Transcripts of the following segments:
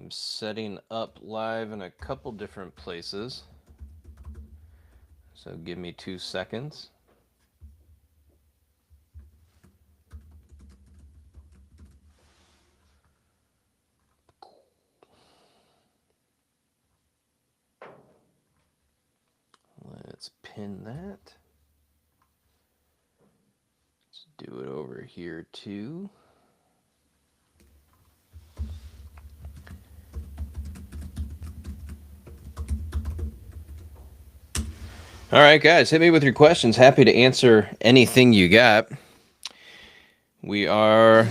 I'm setting up live in a couple different places. So give me 2 seconds. Let's pin that. Let's do it over here too. All right, guys, hit me with your questions. Happy to answer anything you got. We are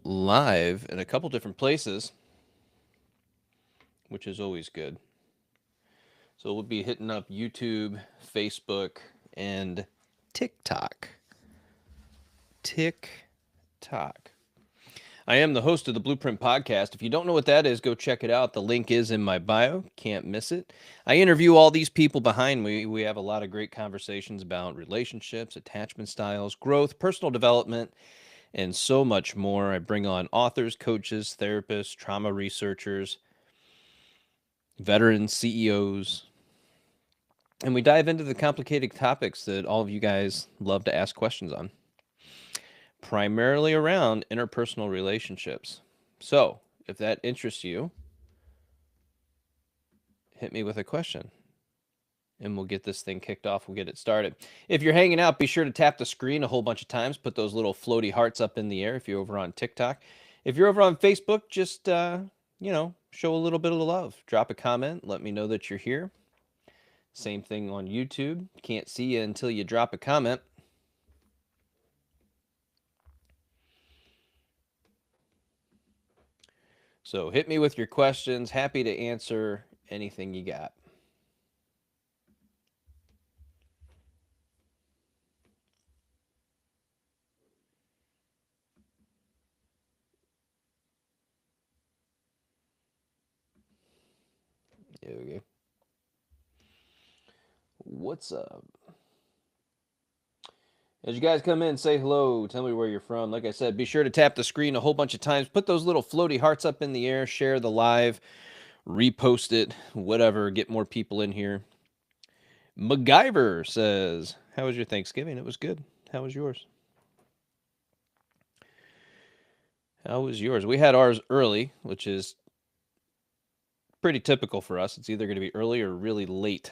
live in a couple different places, which is always good. So we'll be hitting up YouTube, Facebook, and TikTok. TikTok. I am the host of the Blueprint Podcast. If you don't know what that is, go check it out. The link is in my bio. Can't miss it. I interview all these people behind me. We have a lot of great conversations about relationships, attachment styles, growth, personal development, and so much more. I bring on authors, coaches, therapists, trauma researchers, veterans, CEOs, and we dive into the complicated topics that all of you guys love to ask questions on, primarily around interpersonal relationships. So, if that interests you, hit me with a question and we'll get this thing kicked off. We'll get it started. If you're hanging out, be sure to tap the screen a whole bunch of times. Put those little floaty hearts up in the air if you're over on TikTok. If you're over on Facebook, just, show a little bit of love. Drop a comment. Let me know that you're here. Same thing on YouTube. Can't see you until you drop a comment. So hit me with your questions. Happy to answer anything you got. There we go. What's up? As you guys come in, say hello. Tell me where you're from. Like I said, be sure to tap the screen a whole bunch of times. Put those little floaty hearts up in the air. Share the live. Repost it. Whatever. Get more people in here. MacGyver says, how was your Thanksgiving? It was good. How was yours? How was yours? We had ours early, which is pretty typical for us. It's either going to be early or really late.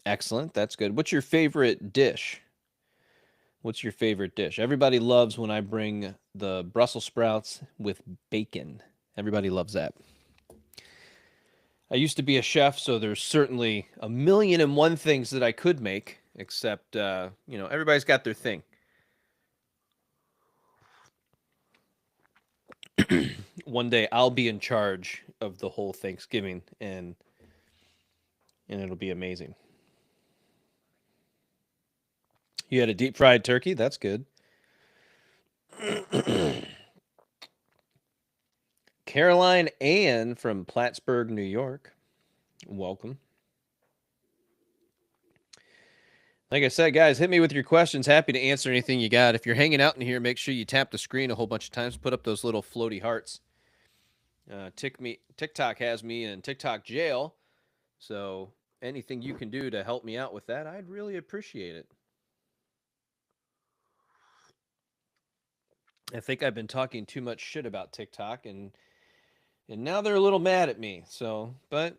Excellent. That's good. What's your favorite dish? What's your favorite dish? Everybody loves when I bring the Brussels sprouts with bacon. Everybody loves that. I used to be a chef, so there's certainly a million and one things that I could make, except, everybody's got their thing. One day I'll be in charge of the whole Thanksgiving, and it'll be amazing. You had a deep fried turkey? That's good. Caroline Ann from Plattsburgh, New York. Welcome. Like I said, guys, hit me with your questions. Happy to answer anything you got. If you're hanging out in here, make sure you tap the screen a whole bunch of times. Put up those little floaty hearts. TikTok has me in TikTok jail. So anything you can do to help me out with that, I'd really appreciate it. I think I've been talking too much shit about TikTok, and now they're a little mad at me. So, but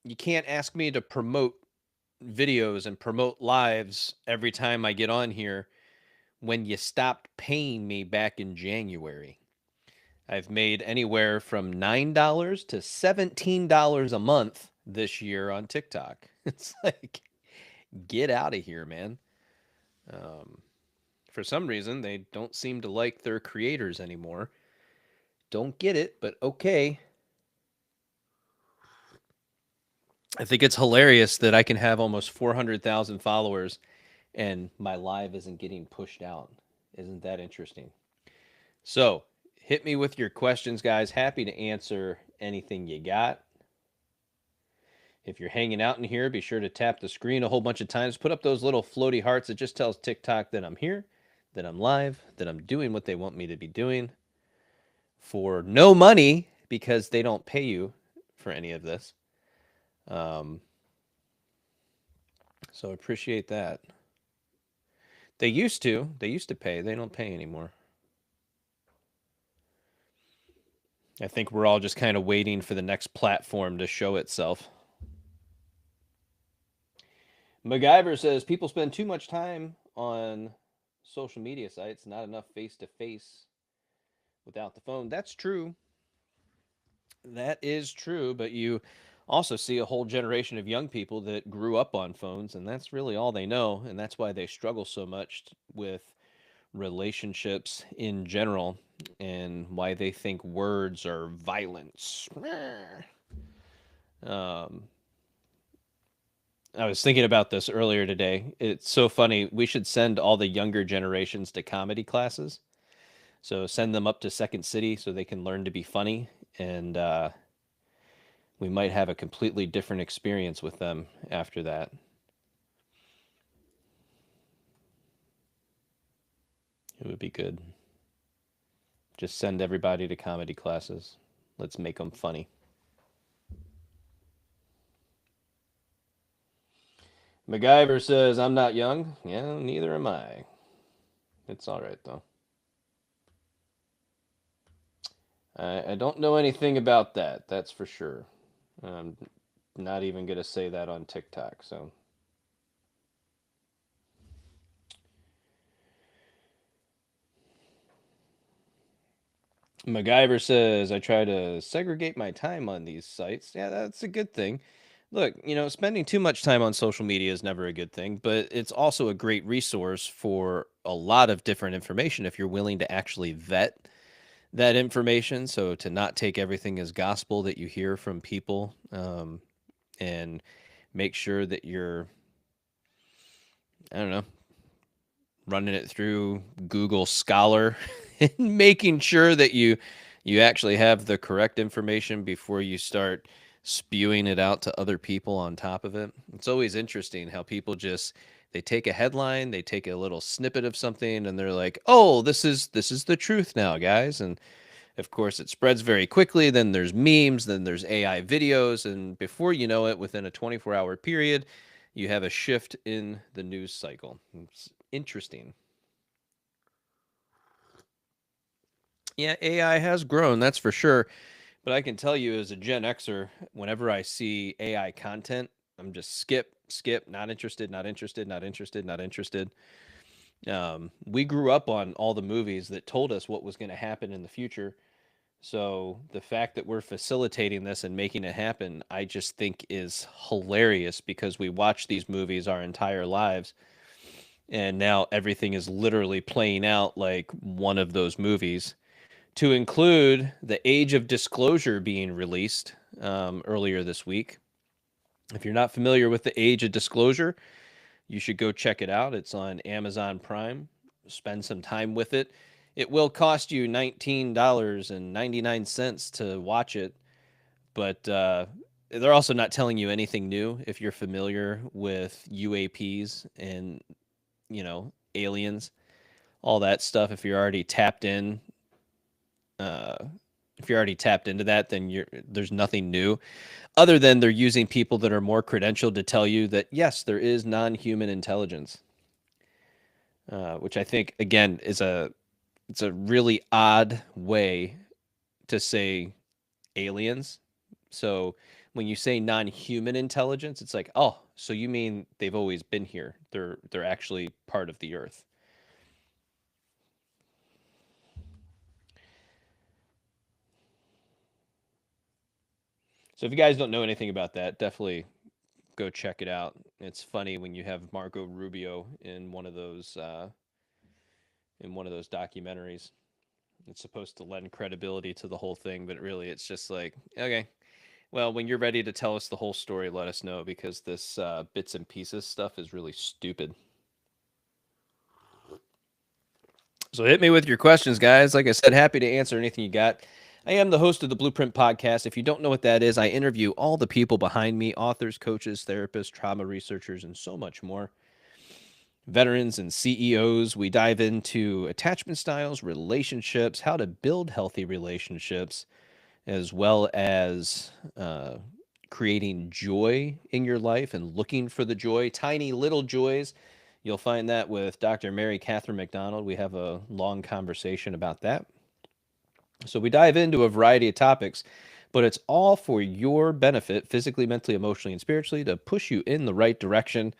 you can't ask me to promote videos and promote lives every time I get on here when you stopped paying me back in January. I've made anywhere from $9 to $17 a month this year on TikTok. It's like, get out of here, man. For some reason, they don't seem to like their creators anymore. Don't get it, but okay. I think it's hilarious that I can have almost 400,000 followers and my live isn't getting pushed out. Isn't that interesting? So, hit me with your questions, guys. Happy to answer anything you got. If you're hanging out in here, be sure to tap the screen a whole bunch of times. Put up those little floaty hearts. It just tells TikTok that I'm here, that I'm live, that I'm doing what they want me to be doing for no money. because they don't pay you for any of this. Um, so appreciate that. They used to. They used to pay. They don't pay anymore. I think we're all just kind of waiting for the next platform to show itself. MacGyver says people spend too much time on social media sites, not enough face to face without the phone. That's true. That is true, but you also see a whole generation of young people that grew up on phones, and that's really all they know, and that's why they struggle so much with relationships in general and why they think words are violence. Um, I was thinking about this earlier today. It's so funny. We should send all the younger generations to comedy classes. So send them up to Second City so they can learn to be funny, and we might have a completely different experience with them after that. It would be good. Just send everybody to comedy classes. Let's make them funny. MacGyver says, I'm not young. Yeah, neither am I. It's all right, though. I don't know anything about that, that's for sure. I'm not even going to say that on TikTok, so. MacGyver says, I try to segregate my time on these sites. Yeah, that's a good thing. Look, spending too much time on social media is never a good thing, but it's also a great resource for a lot of different information if you're willing to actually vet that information. So to not take everything as gospel that you hear from people, and make sure that you're, I don't know, running it through Google Scholar and making sure that you actually have the correct information before you start spewing it out to other people on top of it. It's always interesting how people just they take a headline, they take a little snippet of something and they're like, "Oh, this is the truth now, guys." And of course, it spreads very quickly. Then there's memes, then there's AI videos, and before you know it, within a 24-hour period, you have a shift in the news cycle. It's interesting. Yeah, AI has grown, that's for sure. But I can tell you as a Gen Xer, whenever I see AI content, I'm just skip, skip, not interested, not interested, not interested, not interested. We grew up on all the movies that told us what was going to happen in the future. So the fact that we're facilitating this and making it happen, I just think is hilarious because we watch these movies our entire lives. And now everything is literally playing out like one of those movies, to include the Age of Disclosure being released earlier this week. If you're not familiar with the Age of Disclosure, you should go check it out. It's on Amazon Prime. Spend some time with it. It will cost you $19.99 to watch it, but they're also not telling you anything new if you're familiar with UAPs and, aliens, all that stuff. Uh, if you're already tapped into that, then there's nothing new other than they're using people that are more credentialed to tell you that yes, there is non-human intelligence, which I think again is it's a really odd way to say aliens. So when you say non-human intelligence, it's like, oh, so you mean they've always been here? They're actually part of the Earth. So if you guys don't know anything about that, definitely go check it out. It's funny when you have Marco Rubio in one of those documentaries. It's supposed to lend credibility to the whole thing, but really it's just like, okay, well, when you're ready to tell us the whole story, let us know because this bits and pieces stuff is really stupid. So hit me with your questions, guys. Like I said, happy to answer anything you got. I am the host of the Blueprint Podcast. If you don't know what that is, I interview all the people behind me: authors, coaches, therapists, trauma researchers, and so much more. Veterans and CEOs. We dive into attachment styles, relationships, how to build healthy relationships, as well as creating joy in your life and looking for the joy, tiny little joys. You'll find that with Dr. Mary Catherine McDonald. We have a long conversation about that. So we dive into a variety of topics, but it's all for your benefit, physically, mentally, emotionally, and spiritually, to push you in the right direction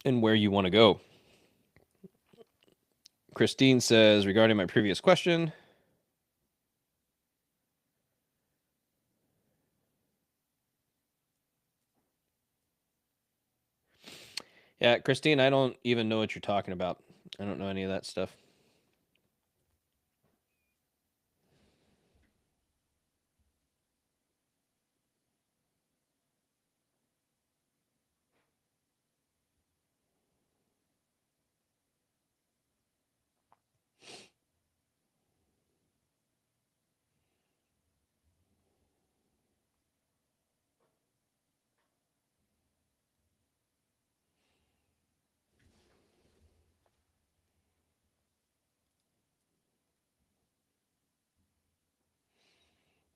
and where you want to go. Christine says, regarding my previous question, yeah, Christine, I don't even know what you're talking about. I don't know any of that stuff.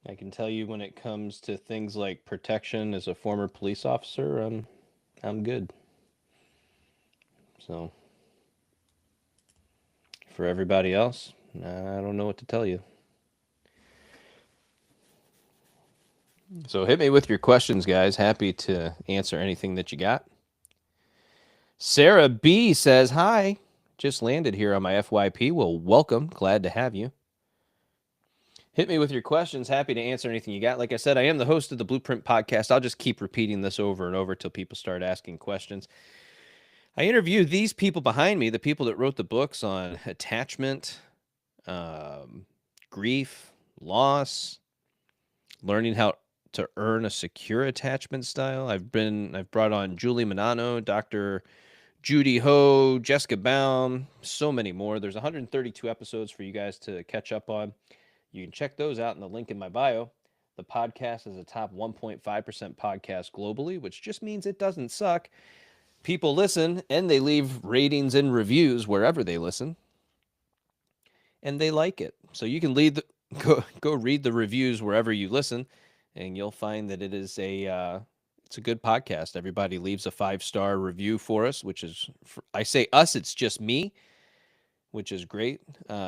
I can tell you when it comes to things like protection as a former police officer, I'm good. So for everybody else, I don't know what to tell you. So hit me with your questions, guys. Happy to answer anything that you got. Sarah B says, hi, just landed here on my FYP. Well, welcome. Glad to have you. Hit me with your questions. Happy to answer anything you got. Like I said, I am the host of the Blueprint Podcast. I'll just keep repeating this over and over till people start asking questions. I interview these people behind me, the people that wrote the books on attachment, grief, loss, learning how to earn a secure attachment style. I've brought on Julie Manano, Dr. Judy Ho, Jessica Baum, so many more. There's 132 episodes for you guys to catch up on. You can check those out in the link in my bio. The podcast is a top 1.5% podcast globally, which just means it doesn't suck. People listen and they leave ratings and reviews wherever they listen, and they like it. So you can go read the reviews wherever you listen, and you'll find that it's a good podcast. Everybody leaves a 5-star review for us, which is, I say us, it's just me, which is great.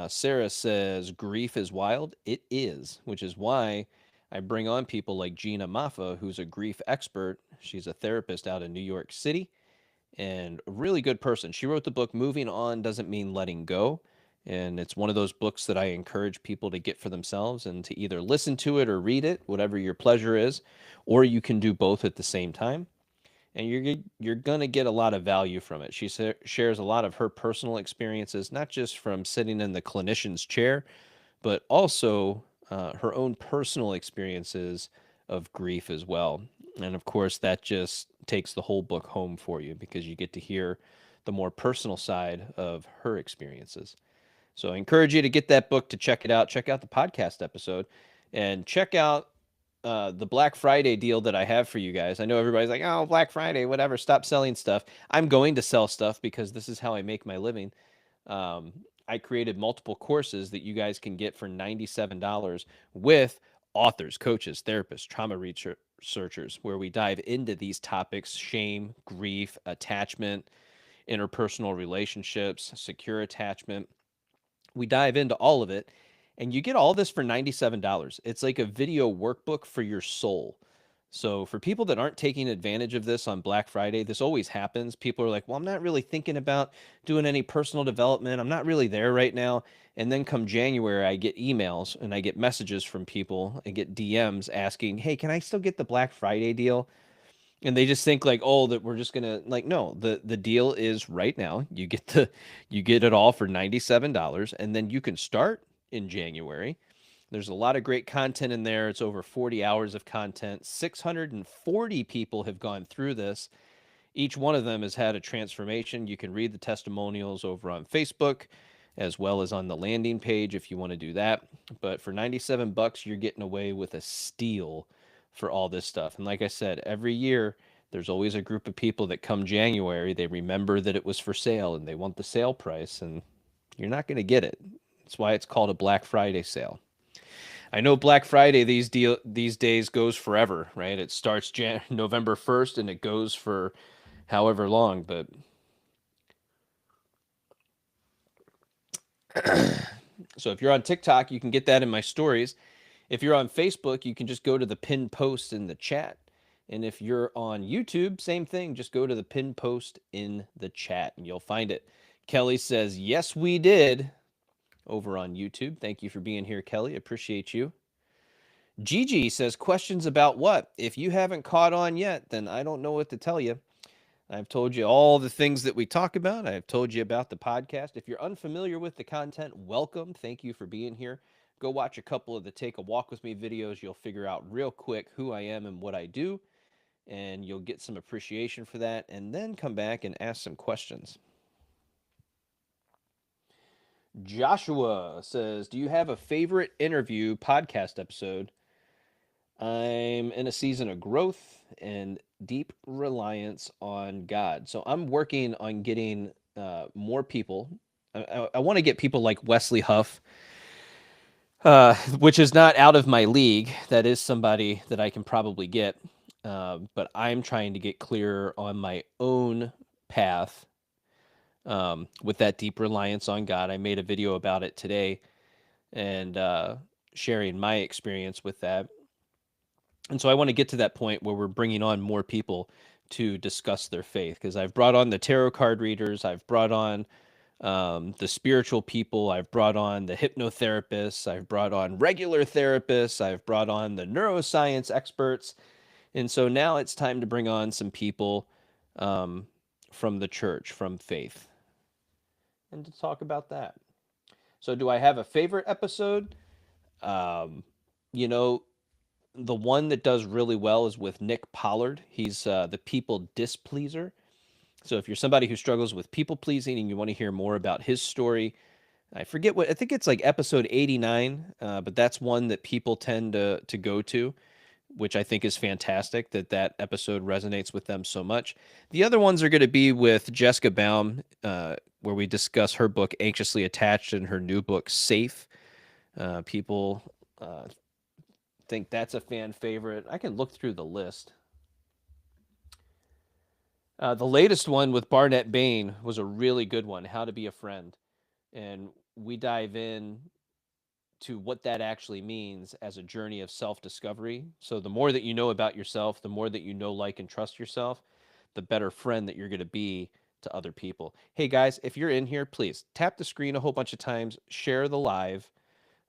Sarah says, grief is wild. It is, which is why I bring on people like Gina Maffa, who's a grief expert. She's a therapist out in New York City and a really good person. She wrote the book Moving On Doesn't Mean Letting Go. And it's one of those books that I encourage people to get for themselves and to either listen to it or read it, whatever your pleasure is, or you can do both at the same time. And you're going to get a lot of value from it. She shares a lot of her personal experiences, not just from sitting in the clinician's chair, but also her own personal experiences of grief as well. And of course, that just takes the whole book home for you because you get to hear the more personal side of her experiences. So I encourage you to get that book, to check it out. Check out the podcast episode and check out the Black Friday deal that I have for you guys. I know everybody's like, oh, Black Friday, whatever, stop selling stuff. I'm going to sell stuff because this is how I make my living. I created multiple courses that you guys can get for $97 with authors, coaches, therapists, trauma researchers, where we dive into these topics: shame, grief, attachment, interpersonal relationships, secure attachment. We dive into all of it, and you get all this for $97. It's like a video workbook for your soul. So for people that aren't taking advantage of this on Black Friday, this always happens. People are like, well, I'm not really thinking about doing any personal development. I'm not really there right now. And then come January, I get emails and I get messages from people. I get DMs asking, hey, can I still get the Black Friday deal? And they just think like, oh, that we're just gonna, like, no, the deal is right now. You get it all for $97, and then you can start in January. There's a lot of great content in there. It's over 40 hours of content. 640 people have gone through this. Each one of them has had a transformation. You can read the testimonials over on Facebook as well as on the landing page if you want to do that. But for 97 bucks, you're getting away with a steal for all this stuff. And like I said, every year there's always a group of people that come January, they remember that it was for sale and they want the sale price, and you're not going to get it. That's why it's called a Black Friday sale. I know Black Friday these days goes forever, right? It starts November 1st and it goes for however long, but so if you're on TikTok, you can get that in my stories. If you're on Facebook, you can just go to the pinned post in the chat. And if you're on YouTube, same thing, just go to the pinned post in the chat and you'll find it. Kelly says, "Yes, we did," over on YouTube. Thank you for being here, Kelly. Appreciate you. Gigi says, "Questions about what? If you haven't caught on yet, then I don't know what to tell you. I've told you all the things that we talk about. I've told you about the podcast. If you're unfamiliar with the content, welcome. Thank you for being here. Go watch a couple of the Take a Walk with Me videos. You'll figure out real quick who I am and what I do, and you'll get some appreciation for that, and then come back and ask some questions." Joshua says, "Do you have a favorite interview podcast episode?" I'm in a season of growth and deep reliance on God. So I'm working on getting more people. I want to get people like Wesley Huff, which is not out of my league. That is somebody that I can probably get. But I'm trying to get clear on my own path with that deep reliance on God. I made a video about it today and sharing my experience with that. And so I want to get to that point where we're bringing on more people to discuss their faith, because I've brought on the tarot card readers, I've brought on the spiritual people, I've brought on the hypnotherapists, I've brought on regular therapists, I've brought on the neuroscience experts. And so now it's time to bring on some people from the church, from faith, and to talk about that. So, do I have a favorite episode? Um, you know, the one that does really well is with Nick Pollard. He's the people displeaser. So if you're somebody who struggles with people pleasing and you want to hear more about his story, I forget what I think it's like episode 89, but that's one that people tend to go to, which I think is fantastic that that episode resonates with them so much. The other ones are going to be with Jessica Baum, where we discuss her book Anxiously Attached and her new book Safe. People think that's a fan favorite. I can look through the list. The latest one with Barnett Bain was a really good one, How to Be a Friend. And we dive in to what that actually means as a journey of self-discovery. So the more that you know about yourself, the more that you know, like, and trust yourself, the better friend that you're going to be to other people. Hey guys, if you're in here, please tap the screen a whole bunch of times, share the live.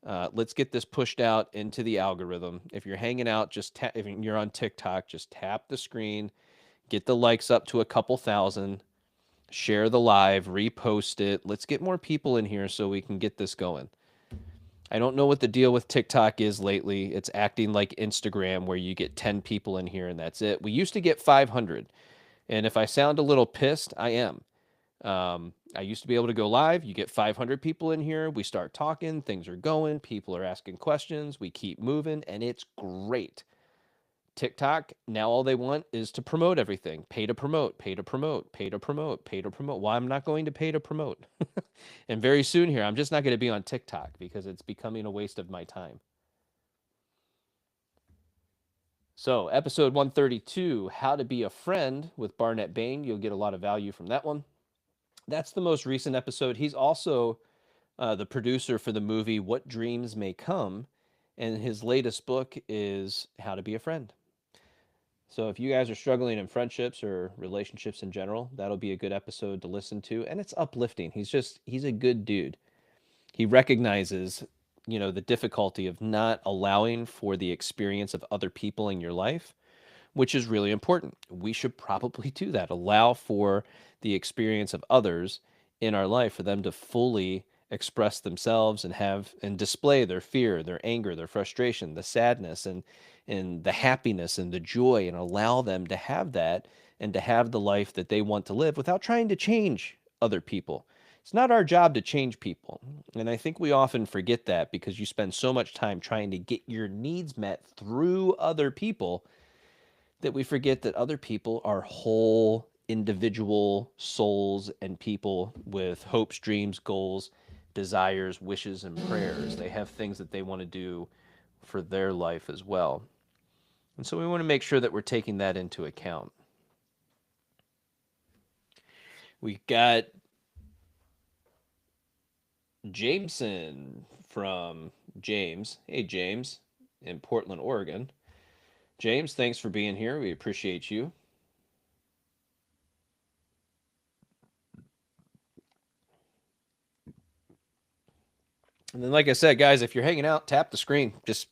Let's get this pushed out into the algorithm. If you're hanging out, if you're on TikTok, just tap the screen, get the likes up to a couple thousand, share the live, repost it. Let's get more people in here so we can get this going. I don't know what the deal with TikTok is lately. It's acting like Instagram where you get 10 people in here and that's it. We used to get 500. And if I sound a little pissed, I am. I used to be able to go live. You get 500 people in here. We start talking. Things are going. People are asking questions. We keep moving, and it's great. TikTok, now all they want is to promote everything. Pay to promote, pay to promote, pay to promote, pay to promote. Well, I'm not going to pay to promote. And very soon here, I'm just not going to be on TikTok because it's becoming a waste of my time. So, episode 132, How to Be a Friend with Barnett Bain. You'll get a lot of value from that one. That's the most recent episode. He's also the producer for the movie What Dreams May Come. And his latest book is How to Be a Friend. So if you guys are struggling in friendships or relationships in general, that'll be a good episode to listen to. And it's uplifting. He's a good dude. He recognizes, the difficulty of not allowing for the experience of other people in your life, which is really important. We should probably do that. Allow for the experience of others in our life for them to fully express themselves and have and display their fear, their anger, their frustration, the sadness and the happiness and the joy, and allow them to have that and to have the life that they want to live without trying to change other people. It's not our job to change people. And I think we often forget that because you spend so much time trying to get your needs met through other people that we forget that other people are whole individual souls and people with hopes, dreams, goals, desires, wishes, and prayers. They have things that they want to do for their life as well. And so we want to make sure that we're taking that into account. We got Jameson from James. Hey, James, in Portland, Oregon. James, thanks for being here. We appreciate you. And then, like I said, guys, if you're hanging out, tap the screen. This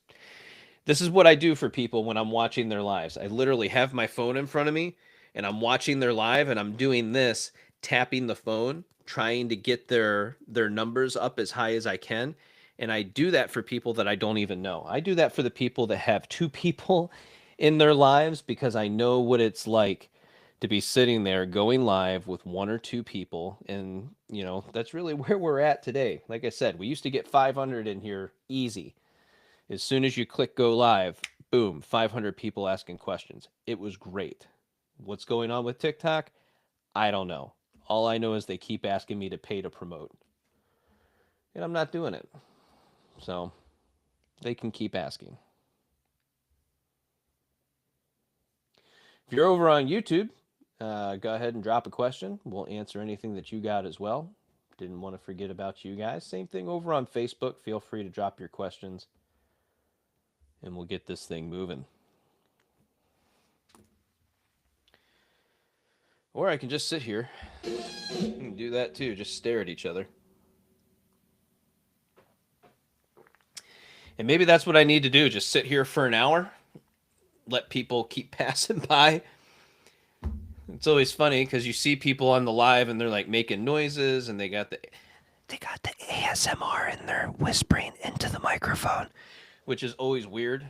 is what I do for people when I'm watching their lives. I literally have my phone in front of me and I'm watching their live and I'm doing this, tapping the phone, trying to get their numbers up as high as I can. And I do that for people that I don't even know. I do that for the people that have two people in their lives because I know what it's like to be sitting there going live with one or two people. And, that's really where we're at today. Like I said, we used to get 500 in here easy. As soon as you click go live, boom, 500 people asking questions. It was great. What's going on with TikTok? I don't know. All I know is they keep asking me to pay to promote. And I'm not doing it. So they can keep asking. If you're over on YouTube, go ahead and drop a question. We'll answer anything that you got as well. Didn't want to forget about you guys. Same thing over on Facebook. Feel free to drop your questions and we'll get this thing moving. Or I can just sit here and do that too, just stare at each other. And maybe that's what I need to do, just sit here for an hour, let people keep passing by. It's always funny because you see people on the live and they're like making noises and they got the ASMR and they're whispering into the microphone, which is always weird.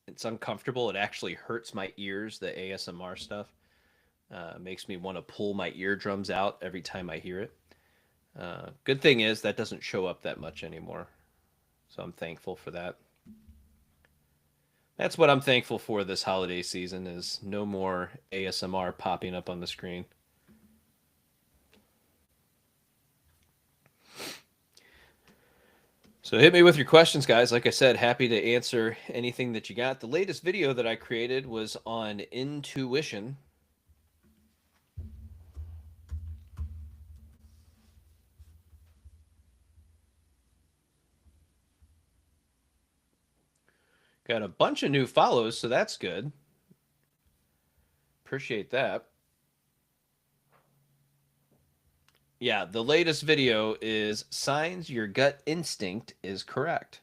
It's uncomfortable. It actually hurts my ears, the ASMR stuff. Makes me want to pull my eardrums out every time I hear it. Good thing is that doesn't show up that much anymore. So I'm thankful for that. That's what I'm thankful for this holiday season is no more ASMR popping up on the screen. So hit me with your questions, guys. Like I said, happy to answer anything that you got. The latest video that I created was on intuition. Got a bunch of new follows, so that's good. Appreciate that. Yeah, the latest video is signs your gut instinct is correct.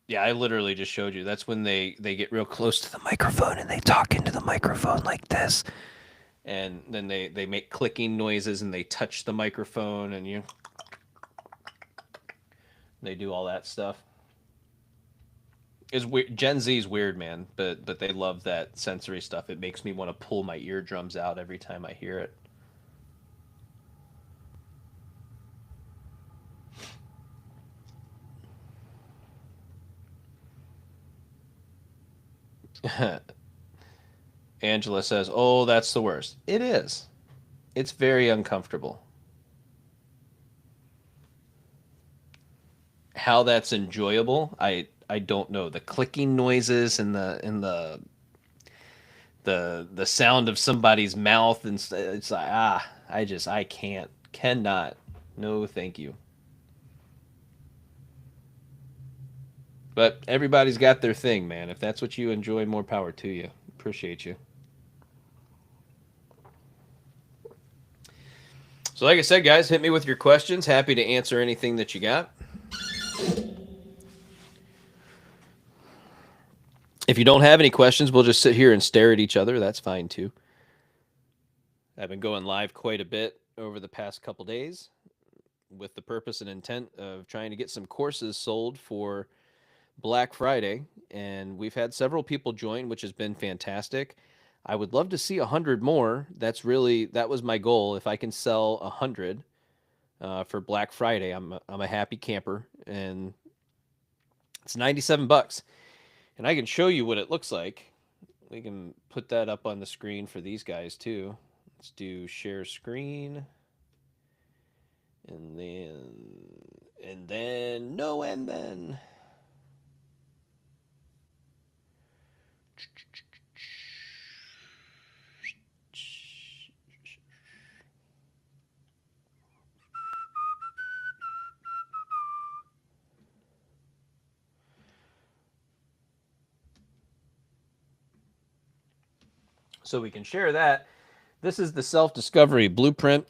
Yeah, I literally just showed you. That's when they get real close to the microphone and they talk into the microphone like this. And then they make clicking noises and they touch the microphone and they do all that stuff. Is Gen Z's weird, man, but they love that sensory stuff. It makes me want to pull my eardrums out every time I hear it. Angela says, "Oh, that's the worst." It is. It's very uncomfortable. How that's enjoyable, I don't know. The clicking noises and the sound of somebody's mouth and it's like I cannot. No, thank you. But everybody's got their thing, man. If that's what you enjoy, more power to you. Appreciate you. So, like I said, guys, hit me with your questions. Happy to answer anything that you got. If you don't have any questions, we'll just sit here and stare at each other. That's fine too. I've been going live quite a bit over the past couple days with the purpose and intent of trying to get some courses sold for Black Friday. And we've had several people join, which has been fantastic. I would love to see 100 more. That was my goal. If I can sell 100 for Black Friday, I'm a happy camper. And it's $97. And I can show you what it looks like. We can put that up on the screen for these guys too. Let's do share screen. And then no, and then. So we can share that. This is the self-discovery blueprint.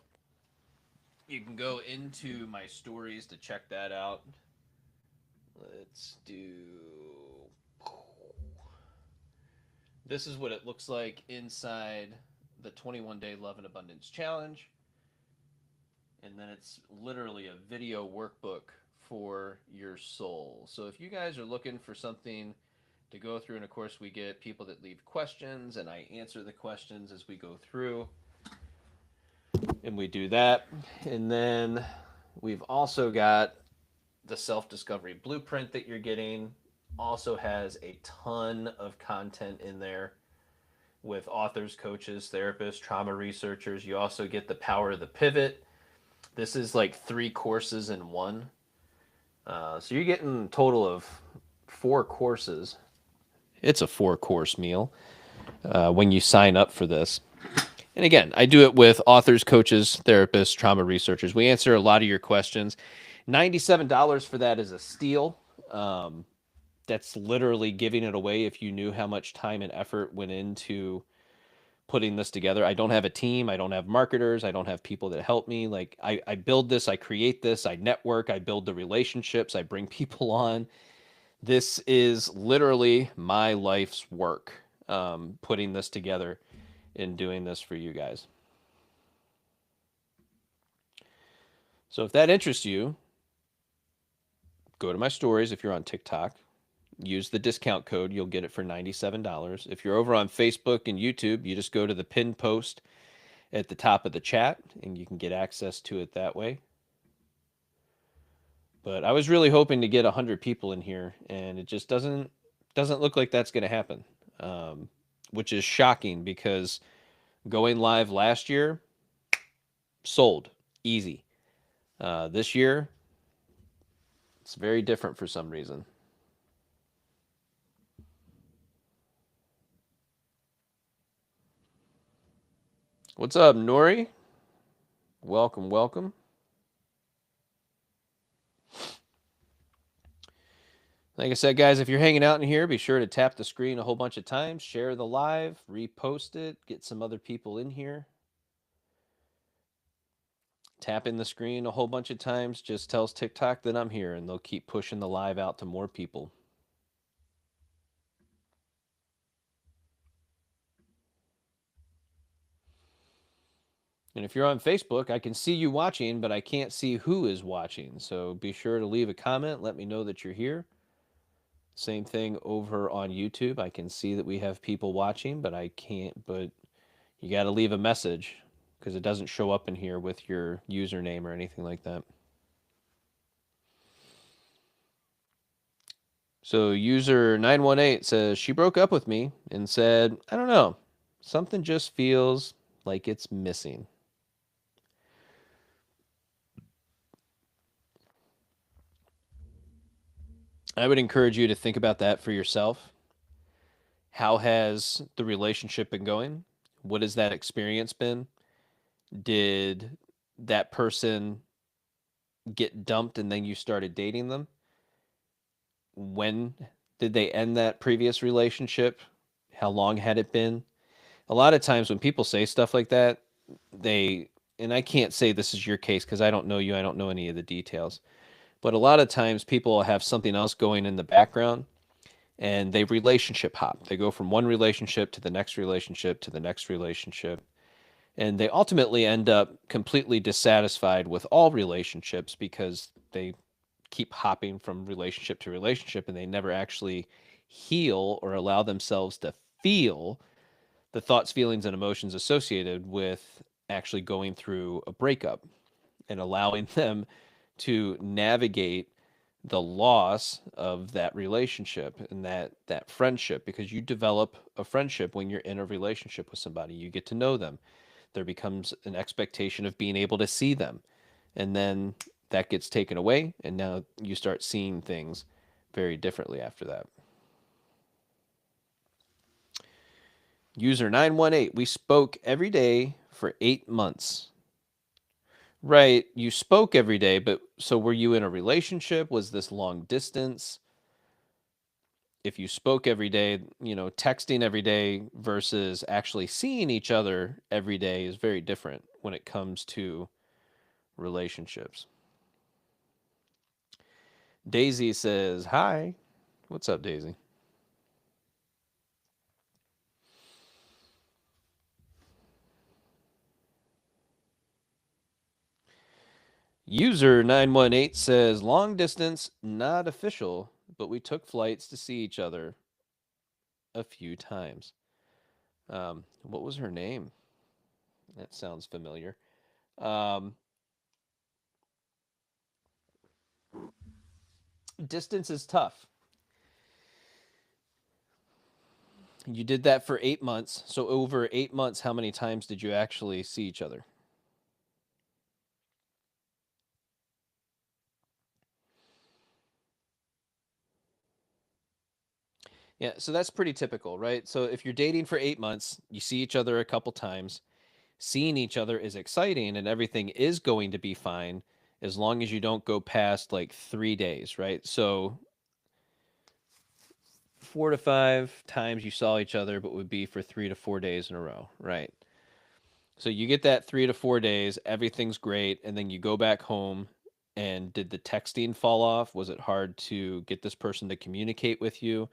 You can go into my stories to check that out. Let's do. This is what it looks like inside the 21 Day Love and Abundance Challenge. And then it's literally a video workbook for your soul. So if you guys are looking for something to go through, and of course, we get people that leave questions, and I answer the questions as we go through, and we do that. And then we've also got the self-discovery blueprint that you're getting. Also has a ton of content in there with authors, coaches, therapists, trauma researchers. You also get the power of the pivot. This is like 3 courses in one. So you're getting a total of 4 courses. It's a 4-course meal when you sign up for this. And again, I do it with authors, coaches, therapists, trauma researchers. We answer a lot of your questions. $97 for that is a steal. That's literally giving it away if you knew how much time and effort went into putting this together. I don't have a team. I don't have marketers. I don't have people that help me. Like I build this, I create this, I network, I build the relationships, I bring people on. This is literally my life's work, putting this together and doing this for you guys. So if that interests you, go to my stories if you're on TikTok. Use the discount code. You'll get it for $97. If you're over on Facebook and YouTube, you just go to the pinned post at the top of the chat, and you can get access to it that way. But I was really hoping to get 100 people in here, and it just doesn't look like that's going to happen, which is shocking because going live last year, sold, easy. This year, it's very different for some reason. What's up, Nori? Welcome, welcome. Like I said, guys, if you're hanging out in here, be sure to tap the screen a whole bunch of times, share the live, repost it, get some other people in here. Tapping the screen a whole bunch of times just tells TikTok that I'm here, and they'll keep pushing the live out to more people. And if you're on Facebook, I can see you watching, but I can't see who is watching. So be sure to leave a comment. Let me know that you're here. Same thing over on YouTube. I can see that we have people watching, but I can't. But you got to leave a message because it doesn't show up in here with your username or anything like that. So user 918 says, she broke up with me and said, I don't know, something just feels like it's missing. I would encourage you to think about that for yourself. How has the relationship been going? What has that experience been? Did that person get dumped and then you started dating them? When did they end that previous relationship? How long had it been? A lot of times when people say stuff like that, and I can't say this is your case because I don't know you, I don't know any of the details. But a lot of times people have something else going in the background and they relationship hop. They go from one relationship to the next relationship to the next relationship. And they ultimately end up completely dissatisfied with all relationships because they keep hopping from relationship to relationship and they never actually heal or allow themselves to feel the thoughts, feelings, and emotions associated with actually going through a breakup and allowing them to navigate the loss of that relationship and that friendship, because you develop a friendship when you're in a relationship with somebody. You get to know them. There becomes an expectation of being able to see them. And then that gets taken away, and now you start seeing things very differently after that. User 918, we spoke every day for 8 months. Right, you spoke every day, but so were you in a relationship? Was this long distance? If you spoke every day, texting every day versus actually seeing each other every day is very different when it comes to relationships. Daisy says, "Hi." What's up, Daisy? User 918 says, "Long distance, not official, but we took flights to see each other a few times." What was her name? That sounds familiar. Um, Distance is tough. You did that for 8 months. So, over 8 months, how many times did you actually see each other? Yeah, so that's pretty typical, right? So, if you're dating for 8 months, you see each other a couple times. Seeing each other is exciting and everything is going to be fine as long as you don't go past like 3 days, right? So, 4 to 5 times you saw each other, but would be for 3 to 4 days in a row, right? So you get that 3 to 4 days, everything's great, and then you go back home. And did the texting fall off? Was it hard to get this person to communicate with you?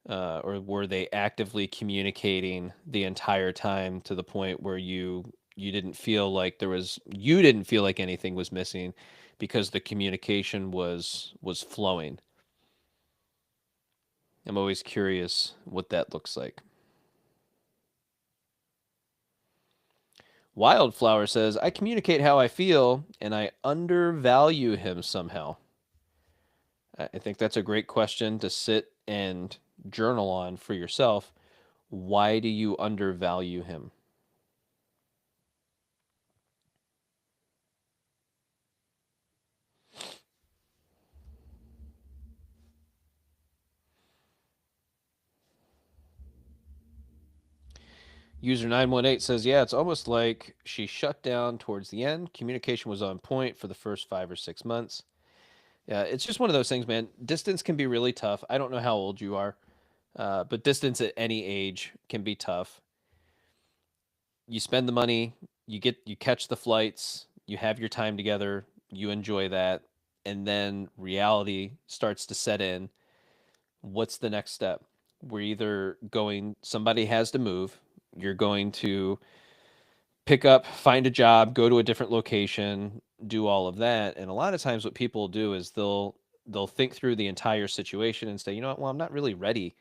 Or were they actively communicating the entire time to the point where you didn't feel like you didn't feel like anything was missing because the communication was flowing? I'm always curious what that looks like. Wildflower says, "I communicate how I feel and I undervalue him somehow." I think that's a great question to sit and journal on for yourself. Why do you undervalue him? User 918 says, "Yeah, it's almost like she shut down towards the end. Communication was on point for the first 5 or 6 months." Yeah, it's just one of those things, man. Distance can be really tough. I don't know how old you are, but distance at any age can be tough. You spend the money, you catch the flights, you have your time together, you enjoy that, and then reality starts to set in. What's the next step? We're either going, somebody has to move, you're going to pick up, find a job, go to a different location, do all of that. And a lot of times what people do is they'll think through the entire situation and say, "You know what? Well, I'm not really ready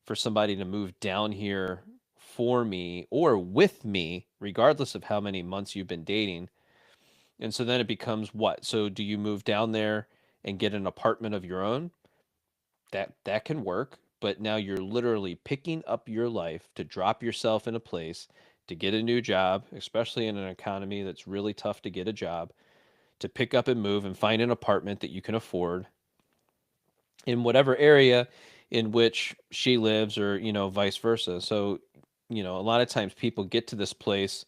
for somebody to move down here for me or with me, regardless of how many months you've been dating." And so then it becomes what? So do you move down there and get an apartment of your own? That can work, but now you're literally picking up your life to drop yourself in a place to get a new job, especially in an economy that's really tough to get a job, to pick up and move and find an apartment that you can afford in whatever area in which she lives, or vice versa. So a lot of times people get to this place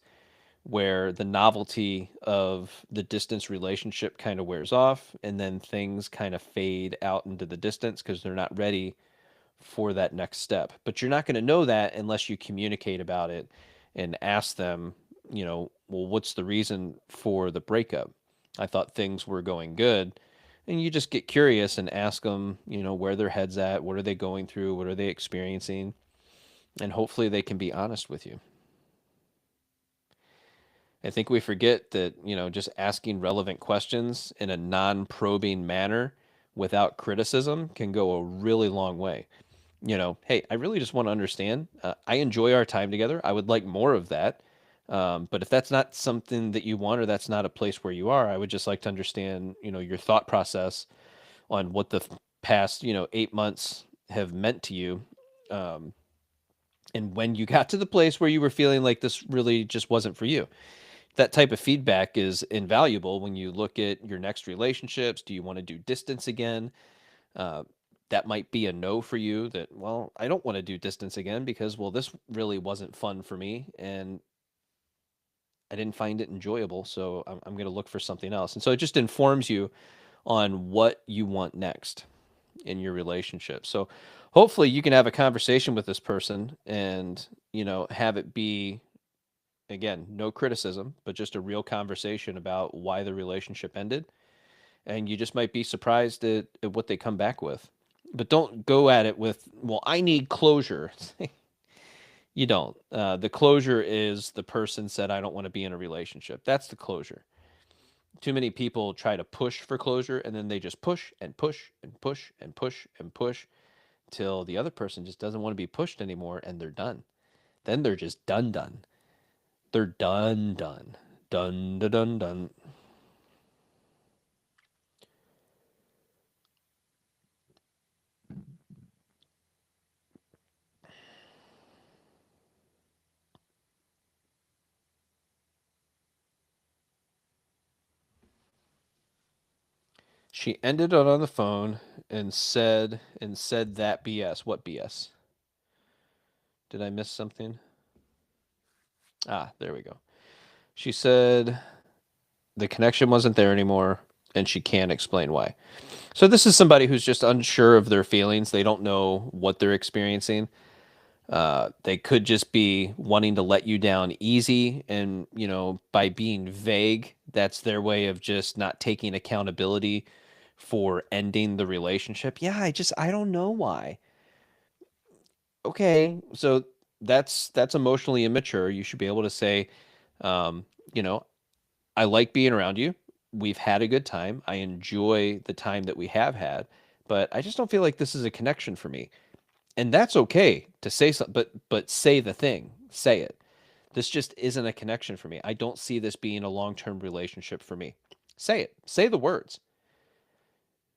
where the novelty of the distance relationship kind of wears off, and then things kind of fade out into the distance because they're not ready for that next step. But you're not going to know that unless you communicate about it and ask them, well, what's the reason for the breakup? I thought things were going good. And you just get curious and ask them, where their head's at, what are they going through, what are they experiencing, and hopefully they can be honest with you. I think we forget that, just asking relevant questions in a non probing manner without criticism can go a really long way. Hey, I really just want to understand. I enjoy our time together. I would like more of that. But if that's not something that you want, or that's not a place where you are, I would just like to understand, your thought process on what the past, 8 months have meant to you. And when you got to the place where you were feeling like this really just wasn't for you. that type of feedback is invaluable when you look at your next relationships. Do you want to do distance again? Uh, that might be a no for you. That, well, I don't want to do distance again because, well, this really wasn't fun for me and I didn't find it enjoyable. So I'm going to look for something else. And so it just informs you on what you want next in your relationship. So hopefully you can have a conversation with this person and, have it be, again, no criticism, but just a real conversation about why the relationship ended. And you just might be surprised at what they come back with. But don't go at it with, well, I need closure. You don't. The closure is the person said, I don't want to be in a relationship. That's the closure. Too many people try to push for closure and then they just push and push and push and push and push till the other person just doesn't want to be pushed anymore and they're done. Then they're just done. They're done. Done. She ended it on the phone and said that BS. What BS? Did I miss something? Ah, there we go. She said the connection wasn't there anymore and she can't explain why. So this is somebody who's just unsure of their feelings. They don't know what they're experiencing. They could just be wanting to let you down easy. And, by being vague, that's their way of just not taking accountability for ending the relationship. Yeah, I don't know why. Okay, so that's emotionally immature. You should be able to say, um, you know, I like being around you. We've had a good time. I enjoy the time that we have had, but I just don't feel like this is a connection for me. And that's okay to say something, but say the thing. Say it. This just isn't a connection for me. I don't see this being a long-term relationship for me. Say it. Say the words.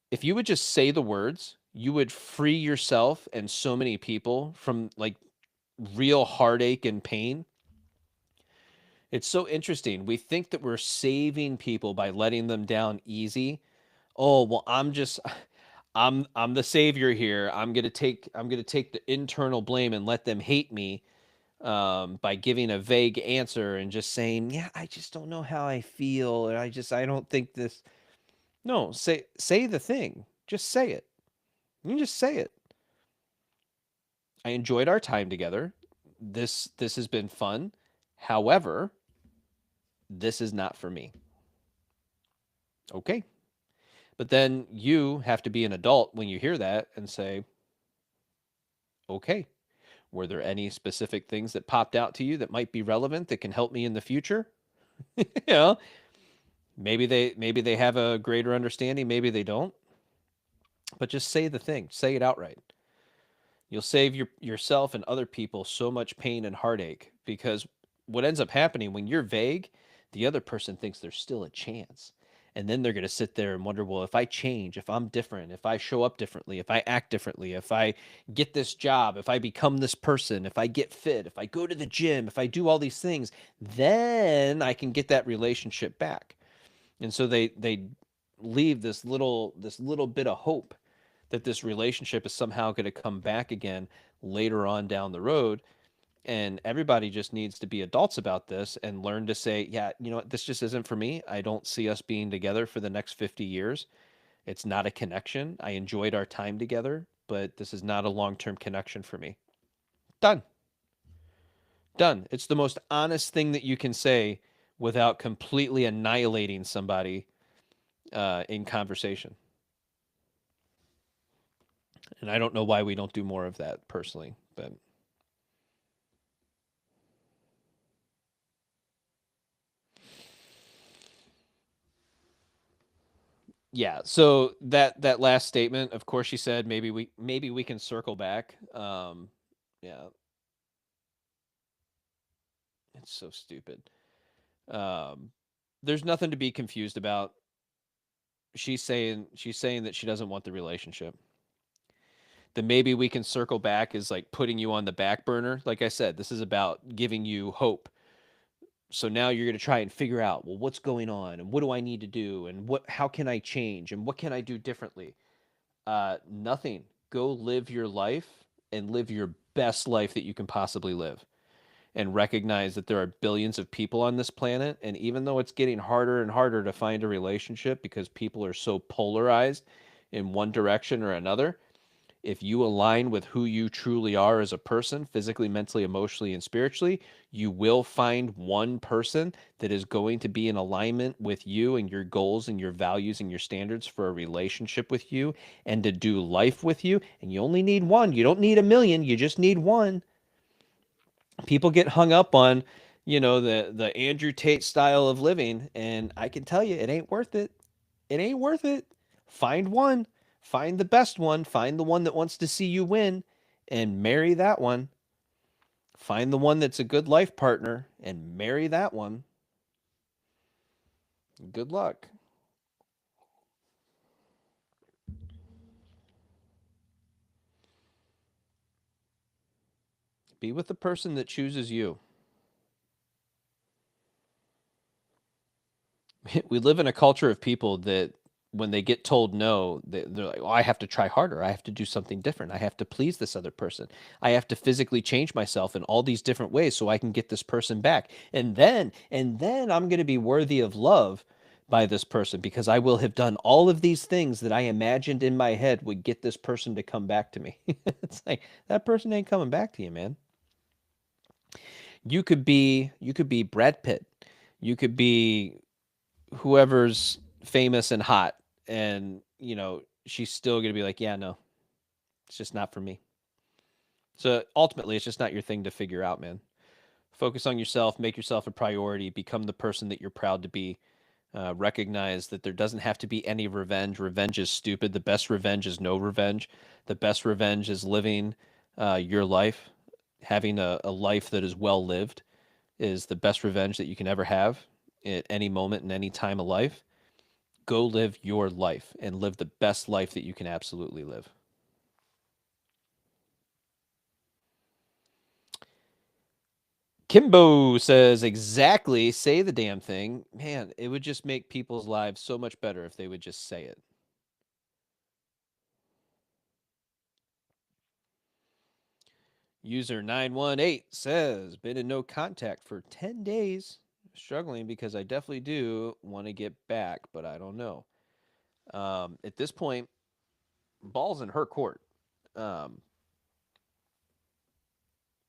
If you would just say the words, you would free yourself and so many people from like real heartache and pain. It's so interesting. We think that we're saving people by letting them down easy. Oh, well, I'm the savior here. I'm gonna take the internal blame and let them hate me by giving a vague answer and just saying, yeah, I just don't know how I feel, or I don't think this. No, say the thing. Just say it. You can just say it. I enjoyed our time together. This has been fun. However, this is not for me. Okay. But then you have to be an adult when you hear that and say, okay, were there any specific things that popped out to you that might be relevant that can help me in the future? you know, maybe they have a greater understanding, maybe they don't. But just say the thing, say it outright. You'll save yourself and other people so much pain and heartache because what ends up happening when you're vague, the other person thinks there's still a chance. And then they're going to sit there and wonder, well, if I change, if I'm different, if I show up differently, if I act differently, if I get this job, if I become this person, if I get fit, if I go to the gym, if I do all these things, then I can get that relationship back. And so they leave this little bit of hope that this relationship is somehow going to come back again later on down the road. And everybody just needs to be adults about this and learn to say, yeah, you know what, this just isn't for me. I don't see us being together for the next 50 years. It's not a connection. I enjoyed our time together, but this is not a long-term connection for me. Done. Done. It's the most honest thing that you can say without completely annihilating somebody in conversation. And I don't know why we don't do more of that personally, but yeah. So that last statement, of course, she said maybe we can circle back. Yeah, it's so stupid. Um, there's nothing to be confused about. She's saying that she doesn't want the relationship. Then maybe we can circle back is like putting you on the back burner. Like I said, this is about giving you hope. So now you're going to try and figure out, well, what's going on and what do I need to do and how can I change and what can I do differently? Nothing. Go live your life and live your best life that you can possibly live. And recognize that there are billions of people on this planet. And even though it's getting harder and harder to find a relationship because people are so polarized in one direction or another, if you align with who you truly are as a person, physically, mentally, emotionally, and spiritually, you will find one person that is going to be in alignment with you and your goals and your values and your standards for a relationship with you and to do life with you. And you only need one. You don't need a million. You just need one. People get hung up on, the Andrew Tate style of living, and I can tell you it ain't worth it. It ain't worth it. Find one. Find the best one. Find the one that wants to see you win and marry that one. Find the one that's a good life partner and marry that one. Good luck. Be with the person that chooses you. We live in a culture of people that when they get told no, they're like, "Oh, I have to try harder. I have to do something different. I have to please this other person. I have to physically change myself in all these different ways so I can get this person back. And then I'm going to be worthy of love by this person because I will have done all of these things that I imagined in my head would get this person to come back to me." It's like that person ain't coming back to you, man. You could be Brad Pitt. You could be whoever's famous and hot, and she's still going to be like, yeah, no, it's just not for me. So ultimately it's just not your thing to figure out, man. Focus on yourself, make yourself a priority, become the person that you're proud to be. Recognize that there doesn't have to be any revenge. Revenge is stupid. The best revenge is no revenge. The best revenge is living your life. Having a life that is well lived is the best revenge that you can ever have at any moment in any time of life. Go live your life and live the best life that you can absolutely live. Kimbo says, exactly, say the damn thing. Man, it would just make people's lives so much better if they would just say it. User 918 says, been in no contact for 10 days. Struggling because I definitely do want to get back, but I don't know. At this point, ball's in her court. Um,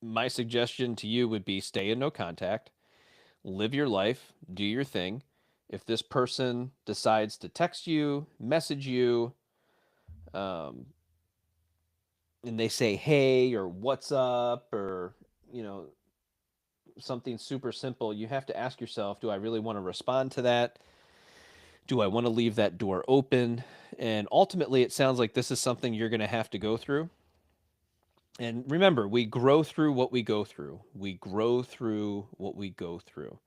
my suggestion to you would be stay in no contact, live your life, do your thing. If this person decides to text you, message you, um, and they say hey or what's up or you know something super simple, you have to ask yourself, do I really want to respond to that? Do I want to leave that door open? And ultimately it sounds like this is something you're going to have to go through. And remember, we grow through what we go through. We grow through what we go through.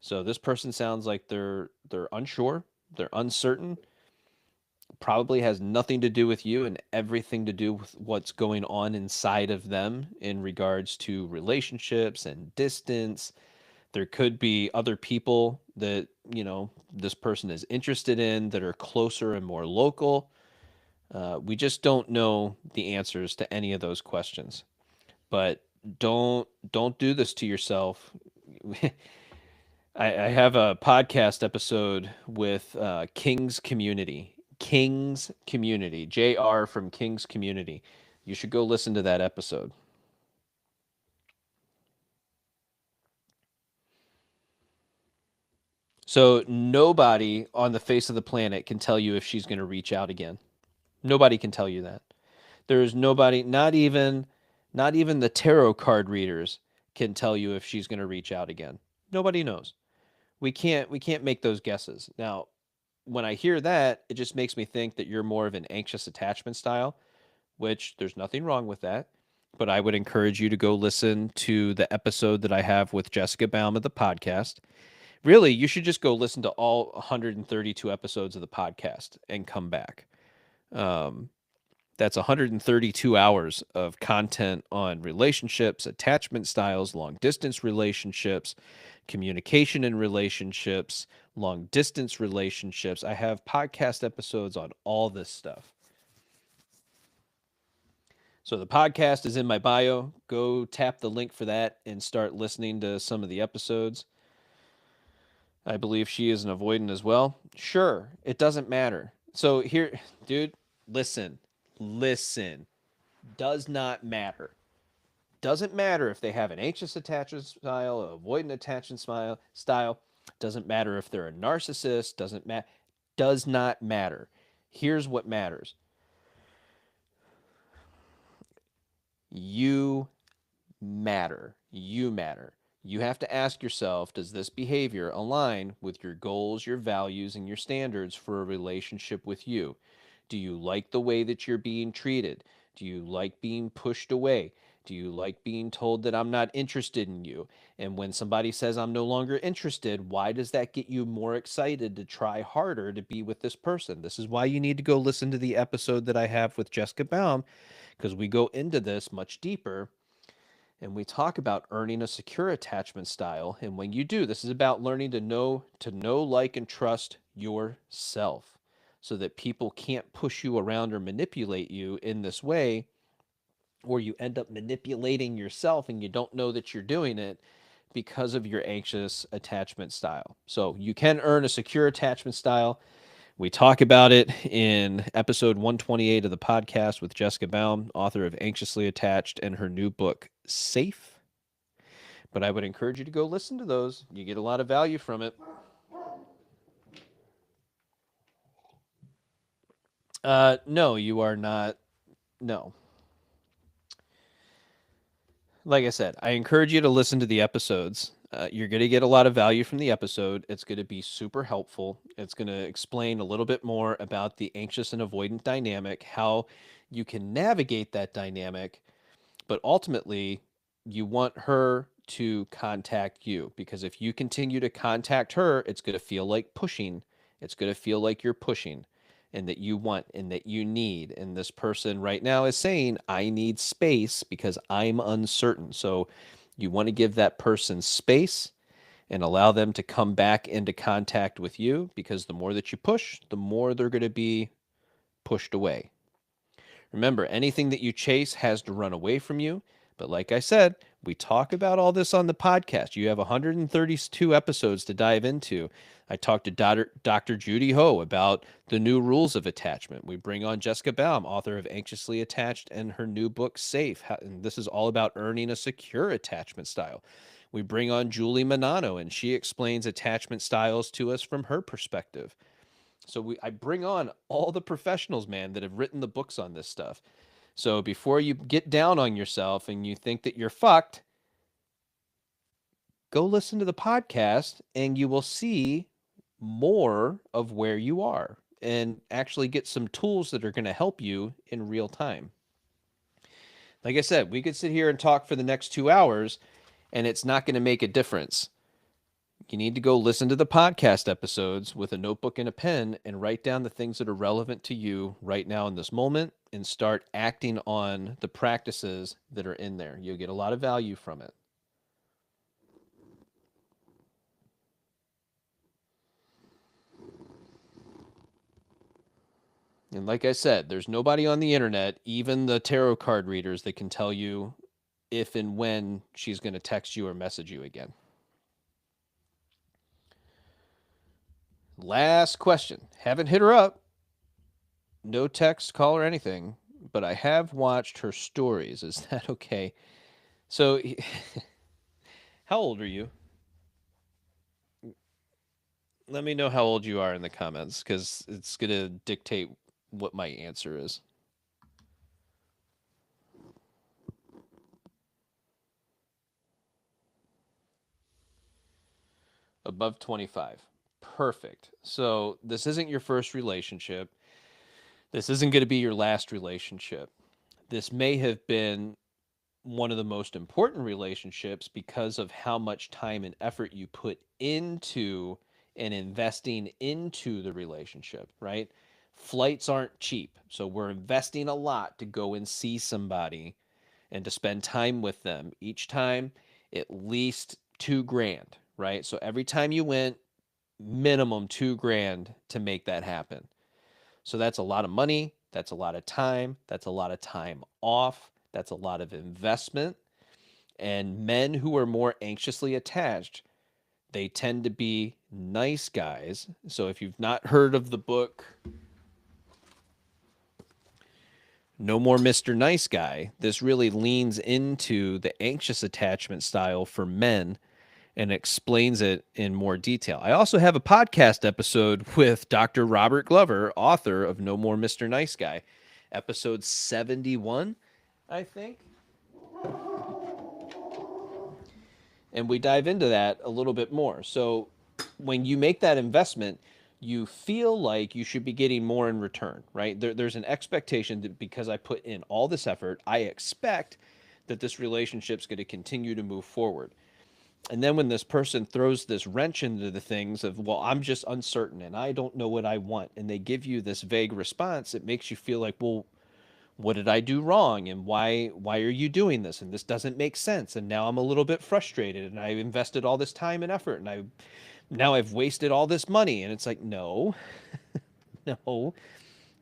So this person sounds like they're unsure, they're uncertain, probably has nothing to do with you and everything to do with what's going on inside of them in regards to relationships and distance. There could be other people that, this person is interested in that are closer and more local. We just don't know the answers to any of those questions. But don't do this to yourself. I have a podcast episode with King's Community. King's Community. JR from King's Community. You should go listen to that episode. So nobody on the face of the planet can tell you if she's going to reach out again. Nobody can tell you that. There is nobody, not even the tarot card readers can tell you if she's going to reach out again. Nobody knows. We can't make those guesses. Now, when I hear that, it just makes me think that you're more of an anxious attachment style, which there's nothing wrong with that. But I would encourage you to go listen to the episode that I have with Jessica Baum of the podcast. Really, you should just go listen to all 132 episodes of the podcast and come back. Um, That's 132 hours of content on relationships, attachment styles, long distance relationships, communication in relationships, long distance relationships. I have podcast episodes on all this stuff. So the podcast is in my bio. Go tap the link for that and start listening to some of the episodes. I believe she is an avoidant as well. Sure, it doesn't matter. So here, dude, listen. Listen. Does not matter. Doesn't matter if they have an anxious attachment style, an avoidant attachment style. Doesn't matter if they're a narcissist. Does not matter. Here's what matters. You matter. You matter. You have to ask yourself, does this behavior align with your goals, your values, and your standards for a relationship with you? Do you like the way that you're being treated? Do you like being pushed away? Do you like being told that I'm not interested in you? And when somebody says I'm no longer interested, why does that get you more excited to try harder to be with this person? This is why you need to go listen to the episode that I have with Jessica Baum, because we go into this much deeper and we talk about earning a secure attachment style. And when you do, this is about learning to know, like, and trust yourself so that people can't push you around or manipulate you in this way, or you end up manipulating yourself and you don't know that you're doing it because of your anxious attachment style. So you can earn a secure attachment style. We talk about it in episode 128 of the podcast with Jessica Baum, author of Anxiously Attached and her new book, Safe. But I would encourage you to go listen to those. You get a lot of value from it. No, you are not. No. Like I said, I encourage you to listen to the episodes. You're going to get a lot of value from the episode. It's going to be super helpful. It's going to explain a little bit more about the anxious and avoidant dynamic, how you can navigate that dynamic, but ultimately, you want her to contact you, because if you continue to contact her, it's going to feel like pushing. It's going to feel like you're pushing and that you want and that you need. And this person right now is saying, I need space because I'm uncertain. So you want to give that person space and allow them to come back into contact with you, because the more that you push, the more they're going to be pushed away. Remember, anything that you chase has to run away from you. But like I said, we talk about all this on the podcast. You have 132 episodes to dive into. I talked to Dr. Judy Ho about the new rules of attachment. We bring on Jessica Baum, author of Anxiously Attached and her new book, Safe. And this is all about earning a secure attachment style. We bring on Julie Manano, and she explains attachment styles to us from her perspective. So I bring on all the professionals, man, that have written the books on this stuff. So before you get down on yourself and you think that you're fucked, go listen to the podcast and you will see more of where you are and actually get some tools that are going to help you in real time. Like I said, we could sit here and talk for the next 2 hours and it's not going to make a difference. You need to go listen to the podcast episodes with a notebook and a pen and write down the things that are relevant to you right now in this moment and start acting on the practices that are in there. You'll get a lot of value from it. And like I said, there's nobody on the internet, even the tarot card readers, that can tell you if and when she's going to text you or message you again. Last question. Haven't hit her up. No text, call, or anything, but I have watched her stories. Is that okay? So, how old are you? Let me know how old you are in the comments, because it's going to dictate what my answer is. Above 25. Perfect. So, this isn't your first relationship. This isn't going to be your last relationship. This may have been one of the most important relationships because of how much time and effort you put into and investing into the relationship, right? Flights aren't cheap. So we're investing a lot to go and see somebody and to spend time with them. Each time, at least 2 grand, right? So every time you went, minimum 2 grand to make that happen. So that's a lot of money. That's a lot of time. That's a lot of time off. That's a lot of investment. And men who are more anxiously attached, they tend to be nice guys. So if you've not heard of the book No More Mr. Nice Guy, this really leans into the anxious attachment style for men and explains it in more detail. I also have a podcast episode with Dr. Robert Glover, author of No More Mr. Nice Guy, episode 71, I think. And we dive into that a little bit more. So when you make that investment, you feel like you should be getting more in return, right? There's an expectation that because I put in all this effort, I expect that this relationship's going to continue to move forward. And then when this person throws this wrench into the things of, well, I'm just uncertain and I don't know what I want, and they give you this vague response, it makes you feel like, well, what did I do wrong? And why are you doing this? And this doesn't make sense. And now I'm a little bit frustrated and I invested all this time and effort and now I've wasted all this money. And it's like, no, no,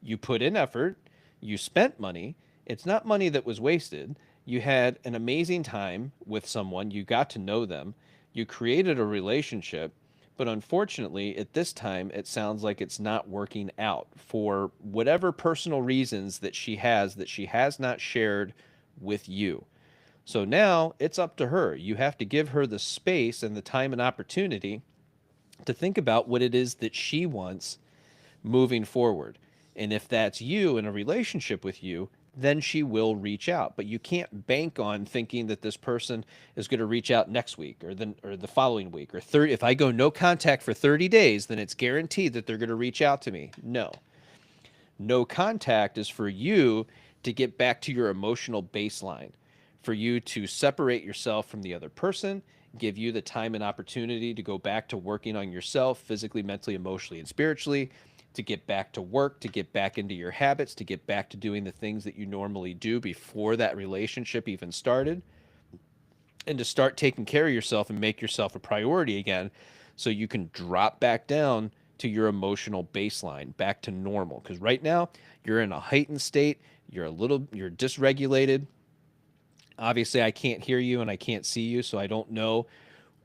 you put in effort, you spent money. It's not money that was wasted. You had an amazing time with someone, you got to know them, you created a relationship, but unfortunately, at this time, it sounds like it's not working out for whatever personal reasons that she has not shared with you. So now it's up to her. You have to give her the space and the time and opportunity to think about what it is that she wants moving forward. And if that's you in a relationship with you, then she will reach out. But you can't bank on thinking that this person is going to reach out next week or the following week or 30. If I go no contact for 30 days, then it's guaranteed that they're going to reach out to me. No. No contact is for you to get back to your emotional baseline, for you to separate yourself from the other person, give you the time and opportunity to go back to working on yourself physically, mentally, emotionally, and spiritually, to get back to work, to get back into your habits, to get back to doing the things that you normally do before that relationship even started, and to start taking care of yourself and make yourself a priority again so you can drop back down to your emotional baseline, back to normal. Because right now, you're in a heightened state, you're dysregulated. Obviously, I can't hear you and I can't see you, so I don't know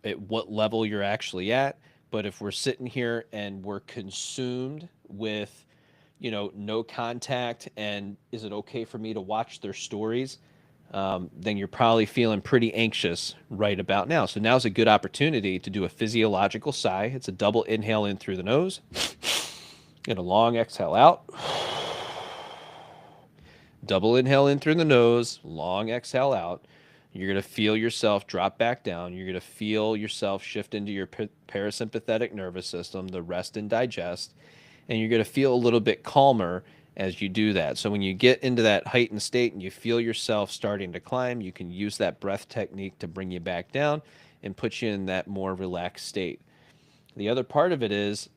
at what level you're actually at. But if we're sitting here and we're consumed with, no contact, and is it okay for me to watch their stories? Then you're probably feeling pretty anxious right about now. So now's a good opportunity to do a physiological sigh. It's a double inhale in through the nose and a long exhale out. Double inhale in through the nose, long exhale out. You're going to feel yourself drop back down. You're going to feel yourself shift into your parasympathetic nervous system, the rest and digest, and you're going to feel a little bit calmer as you do that. So when you get into that heightened state and you feel yourself starting to climb, you can use that breath technique to bring you back down and put you in that more relaxed state. The other part of it is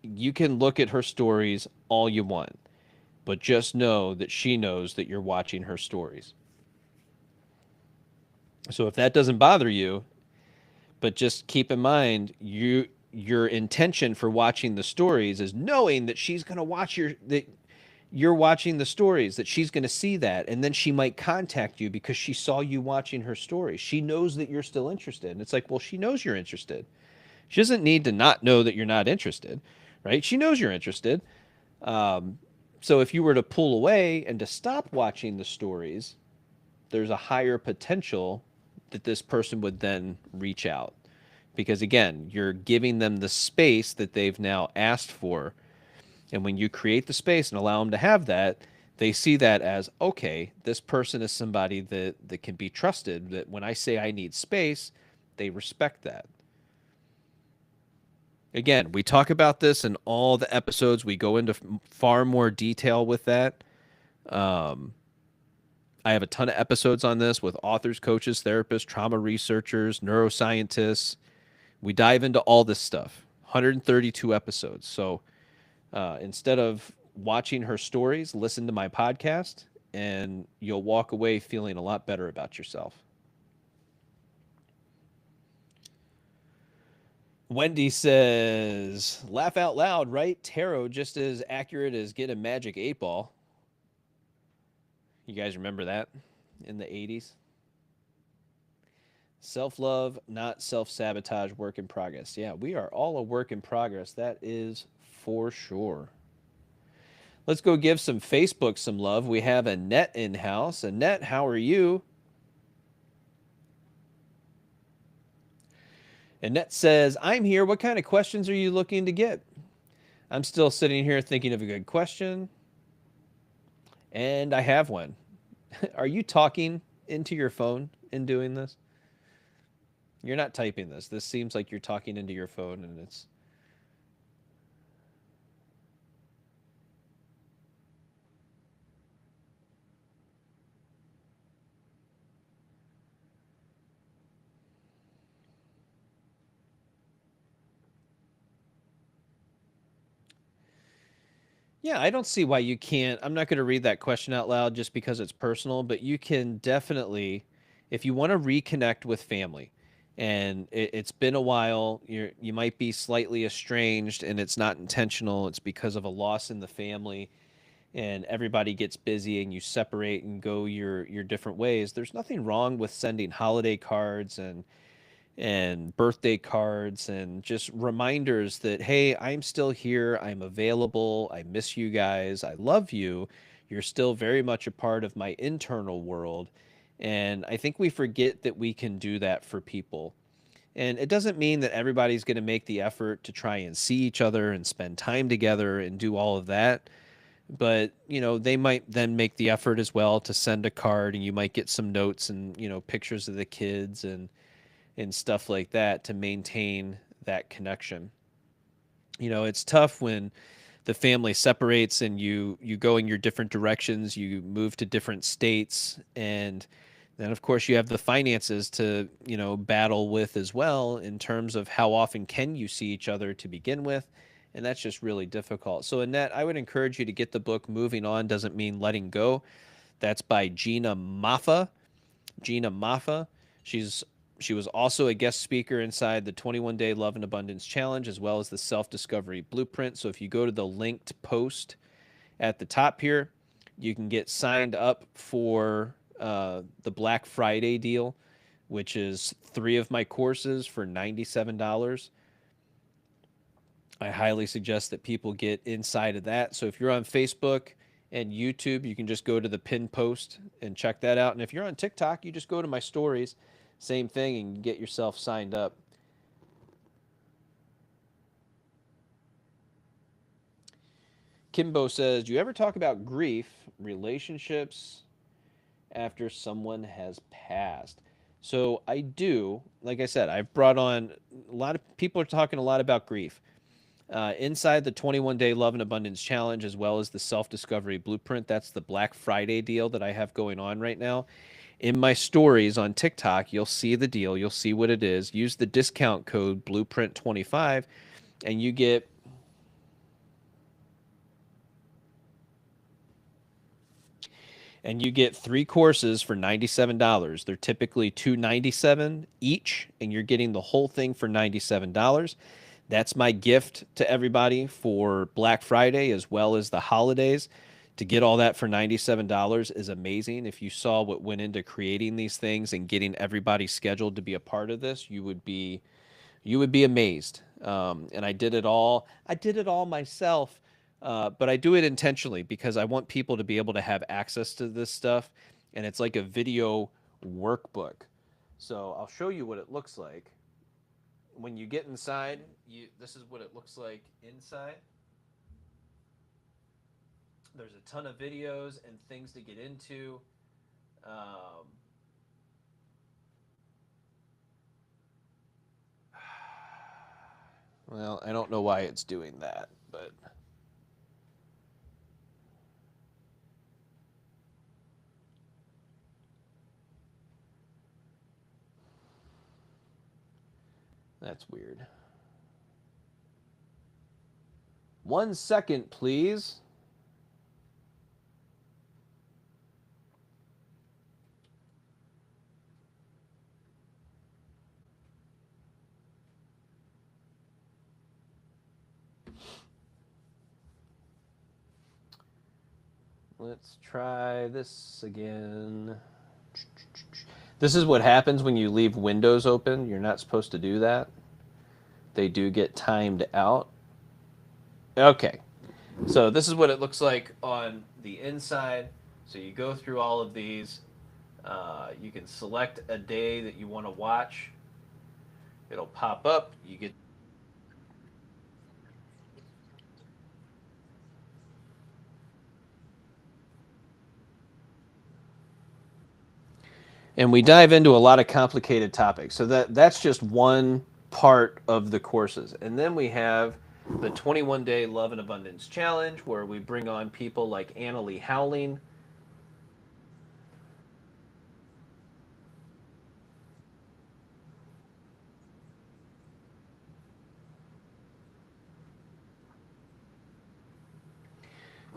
you can look at her stories all you want, but just know that she knows that you're watching her stories. So if that doesn't bother you, but just keep in mind your intention for watching the stories is knowing that she's going to watch that you're watching the stories, that she's going to see that, and then she might contact you because she saw you watching her stories. She knows that you're still interested. And it's like, well, she knows you're interested. She doesn't need to not know that you're not interested, right? She knows you're interested. So if you were to pull away and to stop watching the stories, there's a higher potential that this person would then reach out. Because again, you're giving them the space that they've now asked for. And when you create the space and allow them to have that, they see that as, okay, this person is somebody that can be trusted, that when I say I need space, they respect that. Again, we talk about this in all the episodes. We go into far more detail with that. I have a ton of episodes on this with authors, coaches, therapists, trauma researchers, neuroscientists. We dive into all this stuff. 132 episodes. So instead of watching her stories, listen to my podcast, and you'll walk away feeling a lot better about yourself. Wendy says, laugh out loud, right? Tarot just as accurate as get a magic 8 ball. You guys remember that in the 80s? Self love, not self sabotage, work in progress. Yeah, we are all a work in progress. That is for sure. Let's go give some Facebook some love. We have Annette in house. Annette, how are you? Annette says, I'm here. What kind of questions are you looking to get? I'm still sitting here thinking of a good question, and I have one. Are you talking into your phone in doing this? You're not typing this. This seems like you're talking into your phone, and it's. Yeah, I don't see why you can't. I'm not going to read that question out loud just because it's personal, but you can definitely, if you want to reconnect with family, and it's been a while, you might be slightly estranged, and it's not intentional. It's because of a loss in the family, and everybody gets busy, and you separate and go your different ways. There's nothing wrong with sending holiday cards and birthday cards and just reminders that, hey, I'm still here, I'm available, I miss you guys, I love you, you're still very much a part of my internal world. And I think we forget that we can do that for people. And it doesn't mean that everybody's going to make the effort to try and see each other and spend time together and do all of that. But, they might then make the effort as well to send a card, and you might get some notes and, pictures of the kids and stuff like that to maintain that connection. It's tough when the family separates and you go in your different directions, you move to different states, and then of course you have the finances to, battle with as well in terms of how often can you see each other to begin with. And that's just really difficult. So Annette, I would encourage you to get the book Moving On Doesn't Mean Letting Go. That's by Gina Maffa. Gina Maffa. She's she was also a guest speaker inside the 21 Day Love and Abundance Challenge, as well as the Self Discovery Blueprint. So if you go to the linked post at the top here, you can get signed up for the Black Friday deal, which is 3 of my courses for $97. I highly suggest that people get inside of that. So if you're on Facebook and YouTube, you can just go to the pin post and check that out. And if you're on TikTok, you just go to my stories, same thing, and get yourself signed up. Kimbo says, do you ever talk about grief, relationships after someone has passed? So I do. Like I said, I've brought on a lot of people are talking a lot about grief. Inside the 21 Day Love and Abundance Challenge, as well as the Self Discovery Blueprint. That's the Black Friday deal that I have going on right now. In my stories on TikTok, you'll see the deal. You'll see what it is. Use the discount code Blueprint25, and you get 3 courses for $97. They're typically $297 each, and you're getting the whole thing for $97. That's my gift to everybody for Black Friday as well as the holidays. To get all that for $97 is amazing. If you saw what went into creating these things and getting everybody scheduled to be a part of this, you would be amazed. And I did it all. I did it all myself, but I do it intentionally because I want people to be able to have access to this stuff, and it's like a video workbook. So I'll show you what it looks like. When you get inside, this is what it looks like inside. There's a ton of videos and things to get into. Um, well, I don't know why it's doing that, but that's weird. 1 second, please. Let's try this again. This is what happens when you leave windows open. You're not supposed to do that. They do get timed out. Okay. So this is what it looks like on the inside. So you go through all of these. You can select a day that you want to watch. It'll pop up. You get, and we dive into a lot of complicated topics. So that's just one part of the courses. And then we have the 21-day Love and Abundance Challenge, where we bring on people like Annalie Howling.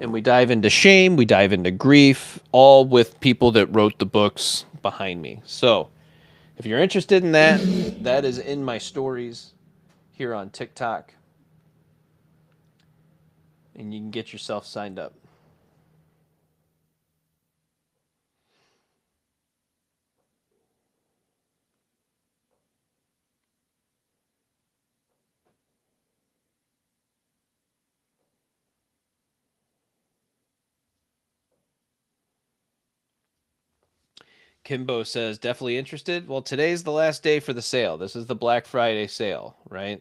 And we dive into shame, we dive into grief, all with people that wrote the books behind me. So if you're interested in that, that is in my stories here on TikTok. And you can get yourself signed up. Kimbo says, definitely interested. Well, today's the last day for the sale. This is the Black Friday sale, right?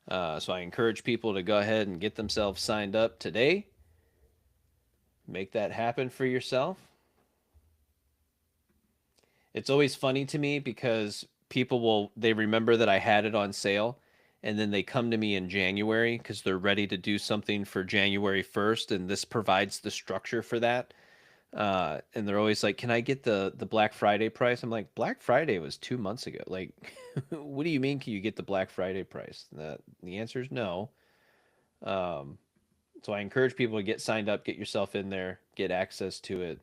So I encourage people to go ahead and get themselves signed up today. Make that happen for yourself. It's always funny to me because they remember that I had it on sale and then they come to me in January because they're ready to do something for January 1st, and this provides the structure for that. And they're always like, "Can I get the Black Friday price?" I'm like, "Black Friday was 2 months ago. Like, what do you mean? Can you get the Black Friday price?" The answer is no. Um, so I encourage people to get signed up, get yourself in there, get access to it,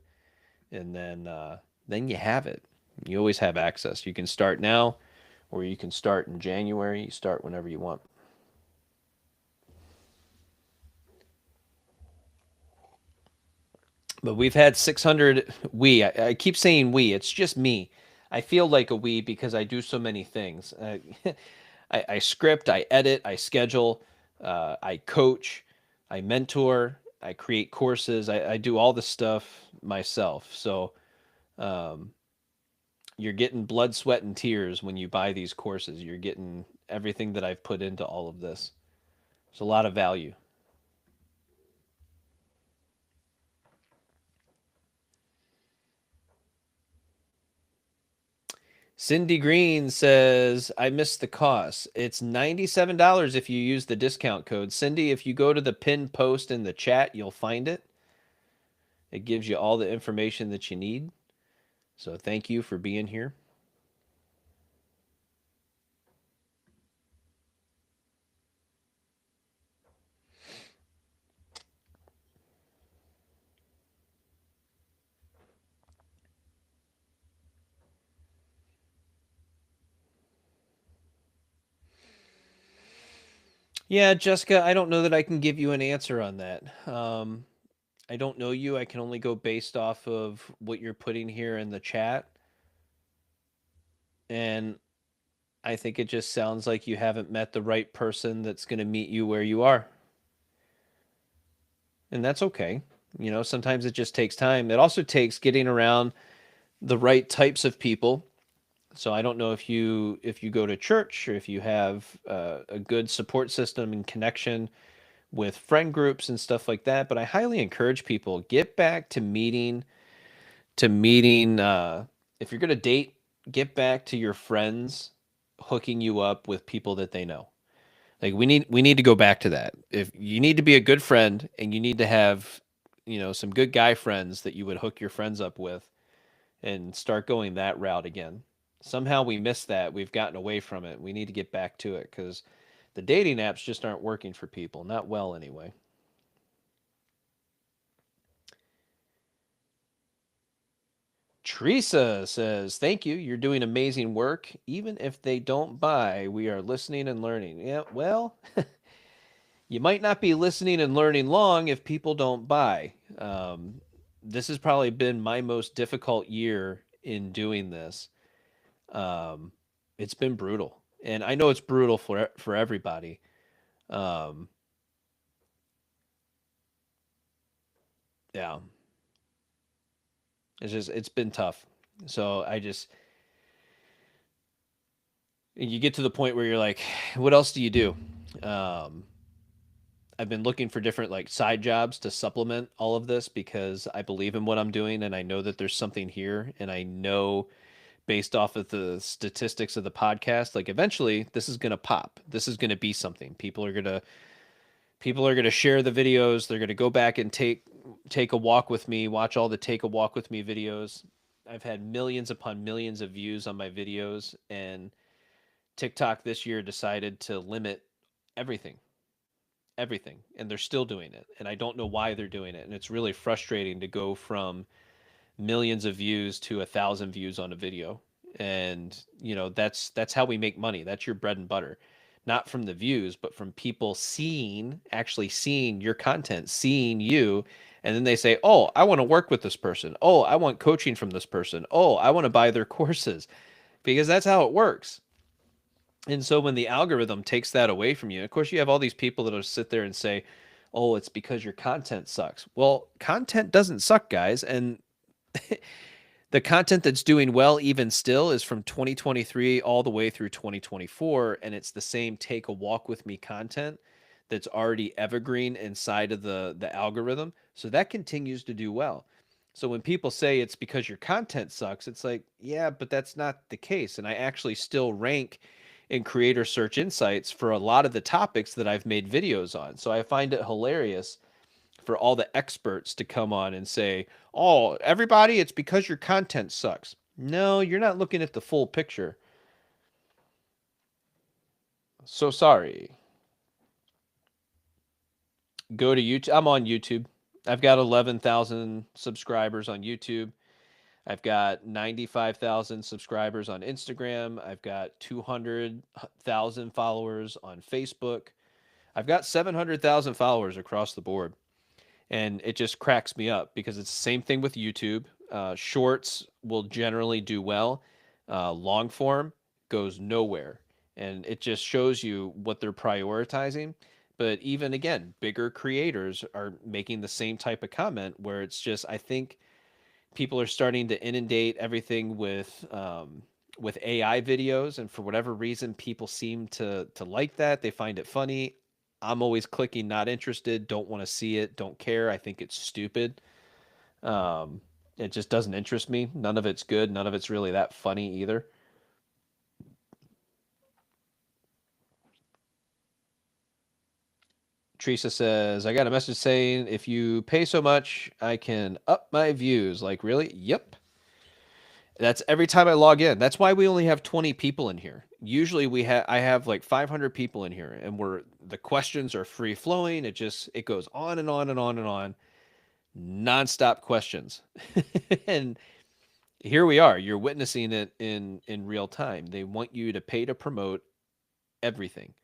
and then you have it. You always have access. You can start now, or you can start in January. You start whenever you want. But we've had 600. I keep saying we. It's just me. I feel like a we because I do so many things. I script, I edit, I schedule, I coach, I mentor, I create courses. I do all this stuff myself. So um, you're getting blood, sweat, and tears when you buy these courses. You're getting everything that I've put into all of this. It's a lot of value. Cindy Green says, I missed the cost. It's $97 if you use the discount code. Cindy, if you go to the pinned post in the chat, you'll find it. It gives you all the information that you need. So thank you for being here. Yeah, Jessica, I don't know that I can give you an answer on that. I don't know you. I can only go based off of what you're putting here in the chat. And I think it just sounds like you haven't met the right person that's going to meet you where you are. And that's okay. You know, sometimes it just takes time. It also takes getting around the right types of people. So I don't know if you go to church or if you have a good support system and connection with friend groups and stuff like that. But I highly encourage people get back to meeting. If you're gonna date, get back to your friends hooking you up with people that they know. Like we need to go back to that. If you need to be a good friend and you need to have, some good guy friends that you would hook your friends up with and start going that route again. Somehow we missed that. We've gotten away from it. We need to get back to it because the dating apps just aren't working for people. Not well, anyway. Teresa says, thank you. You're doing amazing work. Even if they don't buy, we are listening and learning. Yeah, well, you might not be listening and learning long if people don't buy. this has probably been my most difficult year in doing this. Um, it's been brutal, and I know it's brutal for everybody. Um, yeah, it's been tough. So I just you get to the point where you're like, what else do you do? Um, I've been looking for different like side jobs to supplement all of this because I believe in what I'm doing and I know that there's something here and I know based off of the statistics of the podcast like eventually this is going to pop. This is going to be something. People are going to share the videos. They're going to go back and take a walk with me, watch all the take a walk with me videos. I've had millions upon millions of views on my videos and TikTok this year decided to limit everything, everything, and they're still doing it. And I don't know why they're doing it. And it's really frustrating to go from millions of views to 1,000 views on a video. And that's how we make money. That's your bread and butter, not from the views, but from people actually seeing your content, seeing you. And then they say, oh, I want to work with this person. Oh, I want coaching from this person. Oh, I want to buy their courses because that's how it works. And so when the algorithm takes that away from you, of course, you have all these people that'll sit there and say, oh, it's because your content sucks. Well, content doesn't suck, guys. And the content that's doing well, even still, is from 2023 all the way through 2024. And it's the same take a walk with me content that's already evergreen inside of the algorithm. So that continues to do well. So when people say it's because your content sucks, it's like, yeah, but that's not the case. And I actually still rank in creator search insights for a lot of the topics that I've made videos on. So I find it hilarious for all the experts to come on and say, "Oh, everybody, it's because your content sucks." No, you're not looking at the full picture. So sorry. Go to YouTube. I'm on YouTube. I've got 11,000 subscribers on YouTube. I've got 95,000 subscribers on Instagram. I've got 200,000 followers on Facebook. I've got 700,000 followers across the board. And it just cracks me up because it's the same thing with YouTube. Shorts will generally do well. Long form goes nowhere, and it just shows you what they're prioritizing. But even again, bigger creators are making the same type of comment where it's just I think people are starting to inundate everything with AI videos, and for whatever reason, people seem to like that. They find it funny. I'm always clicking not interested, don't want to see it, don't care. I think it's stupid. Um, it just doesn't interest me. None of it's good. None of it's really that funny either. Teresa says, I got a message saying if you pay so much, I can up my views. Like, really? Yep. That's every time I log in. That's why we only have 20 people in here. Usually I have like 500 people in here and the questions are free flowing. It goes on and on and on and on. Nonstop questions. And here we are. You're witnessing it in real time. They want you to pay to promote everything.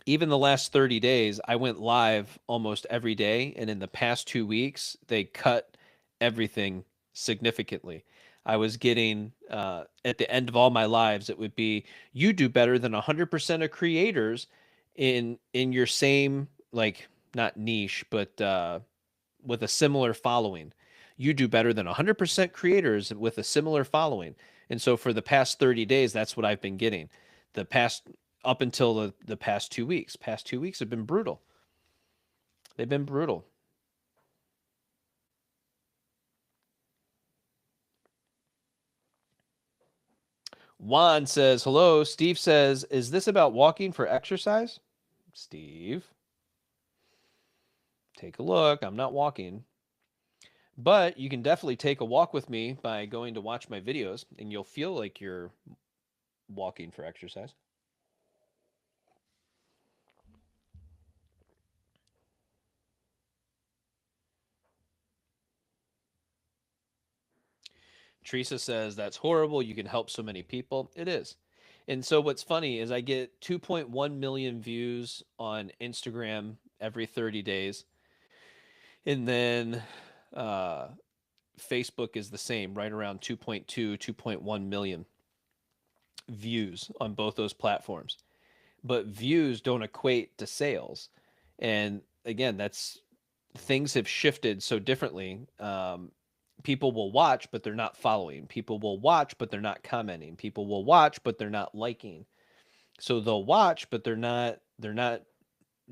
Even the last 30 days, I went live almost every day. And in the past 2 weeks, they cut everything significantly. I was getting, at the end of all my lives, it would be, you do better than 100% of creators in your same, like, not niche, but with a similar following. You do better than 100% creators with a similar following. And so for the past 30 days, that's what I've been getting. The past up until the past 2 weeks. Past 2 weeks have been brutal. They've been brutal. Juan says, hello. Steve says, is this about walking for exercise? Steve, take a look. I'm not walking. But you can definitely take a walk with me by going to watch my videos, and you'll feel like you're walking for exercise. Teresa says, that's horrible. You can help so many people. It is. And so what's funny is I get 2.1 million views on Instagram every 30 days. And then uh, Facebook is the same, right around 2.2, 2.1 million views on both those platforms. But views don't equate to sales. And again, that's things have shifted so differently. People will watch, but they're not following. People will watch, but they're not commenting. People will watch, but they're not liking. So they'll watch, but they're not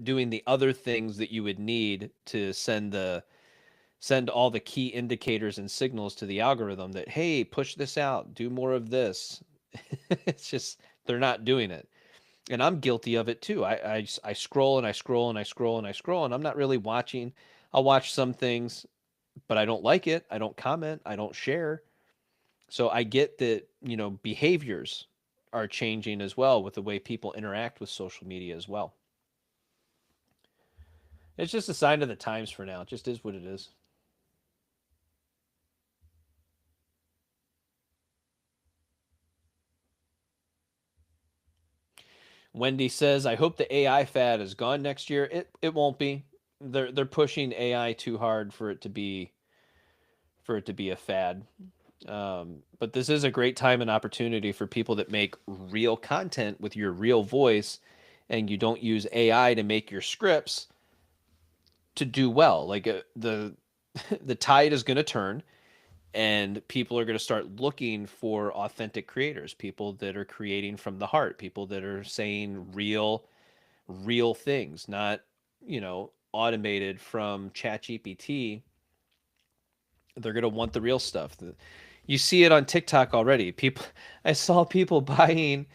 doing the other things that you would need to send all the key indicators and signals to the algorithm that, hey, push this out, do more of this. It's just they're not doing it. And I'm guilty of it too. I scroll and I scroll and I scroll and I scroll, and I'm not really watching. I'll watch some things, but I don't like it. I don't comment. I don't share. So I get that, behaviors are changing as well with the way people interact with social media as well. It's just a sign of the times for now. It just is what it is. Wendy says, "I hope the AI fad is gone next year." It won't be. They're pushing AI too hard for it to be a fad. But this is a great time and opportunity for people that make real content with your real voice, and you don't use AI to make your scripts to do well. Like the the tide is going to turn, and people are going to start looking for authentic creators, people that are creating from the heart, people that are saying real things, not automated from ChatGPT. They're going to want the real stuff. You see it on TikTok already. People, I saw people buying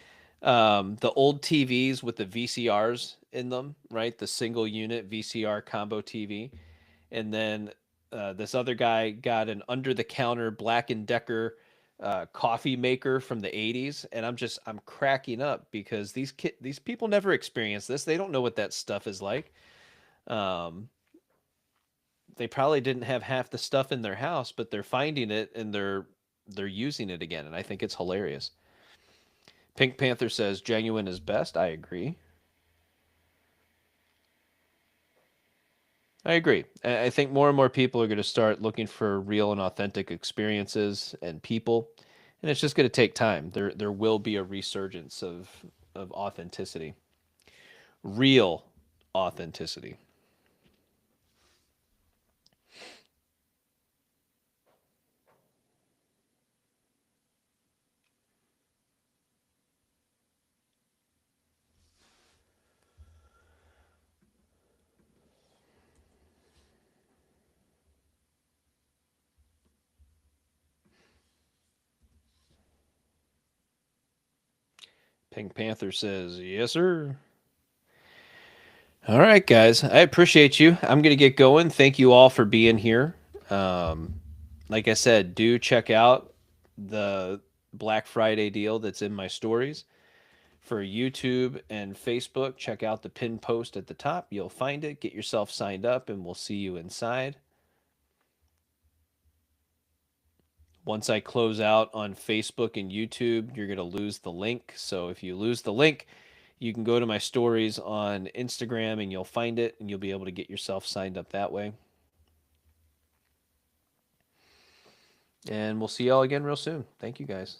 the old TVs with the VCRs in them, right? The single unit VCR combo TV, and then this other guy got an under the counter Black and Decker coffee maker from the 80s, and I'm cracking up because these people never experienced this. They don't know what that stuff is like. Um, they probably didn't have half the stuff in their house, but they're finding it and they're using it again, and I think it's hilarious. Pink Panther says genuine is best. I agree. I agree. I think more and more people are going to start looking for real and authentic experiences and people, and it's just going to take time. There will be a resurgence of authenticity, real authenticity. Pink Panther says yes, sir. All right, guys. I appreciate you. I'm going to get going. Thank you all for being here. Um, like I said, do check out the Black Friday deal that's in my stories for YouTube and Facebook. Check out the pinned post at the top. You'll find it. Get yourself signed up, and we'll see you inside. Once I close out on Facebook and YouTube, you're going to lose the link. So if you lose the link, you can go to my stories on Instagram and you'll find it and you'll be able to get yourself signed up that way. And we'll see y'all again real soon. Thank you guys.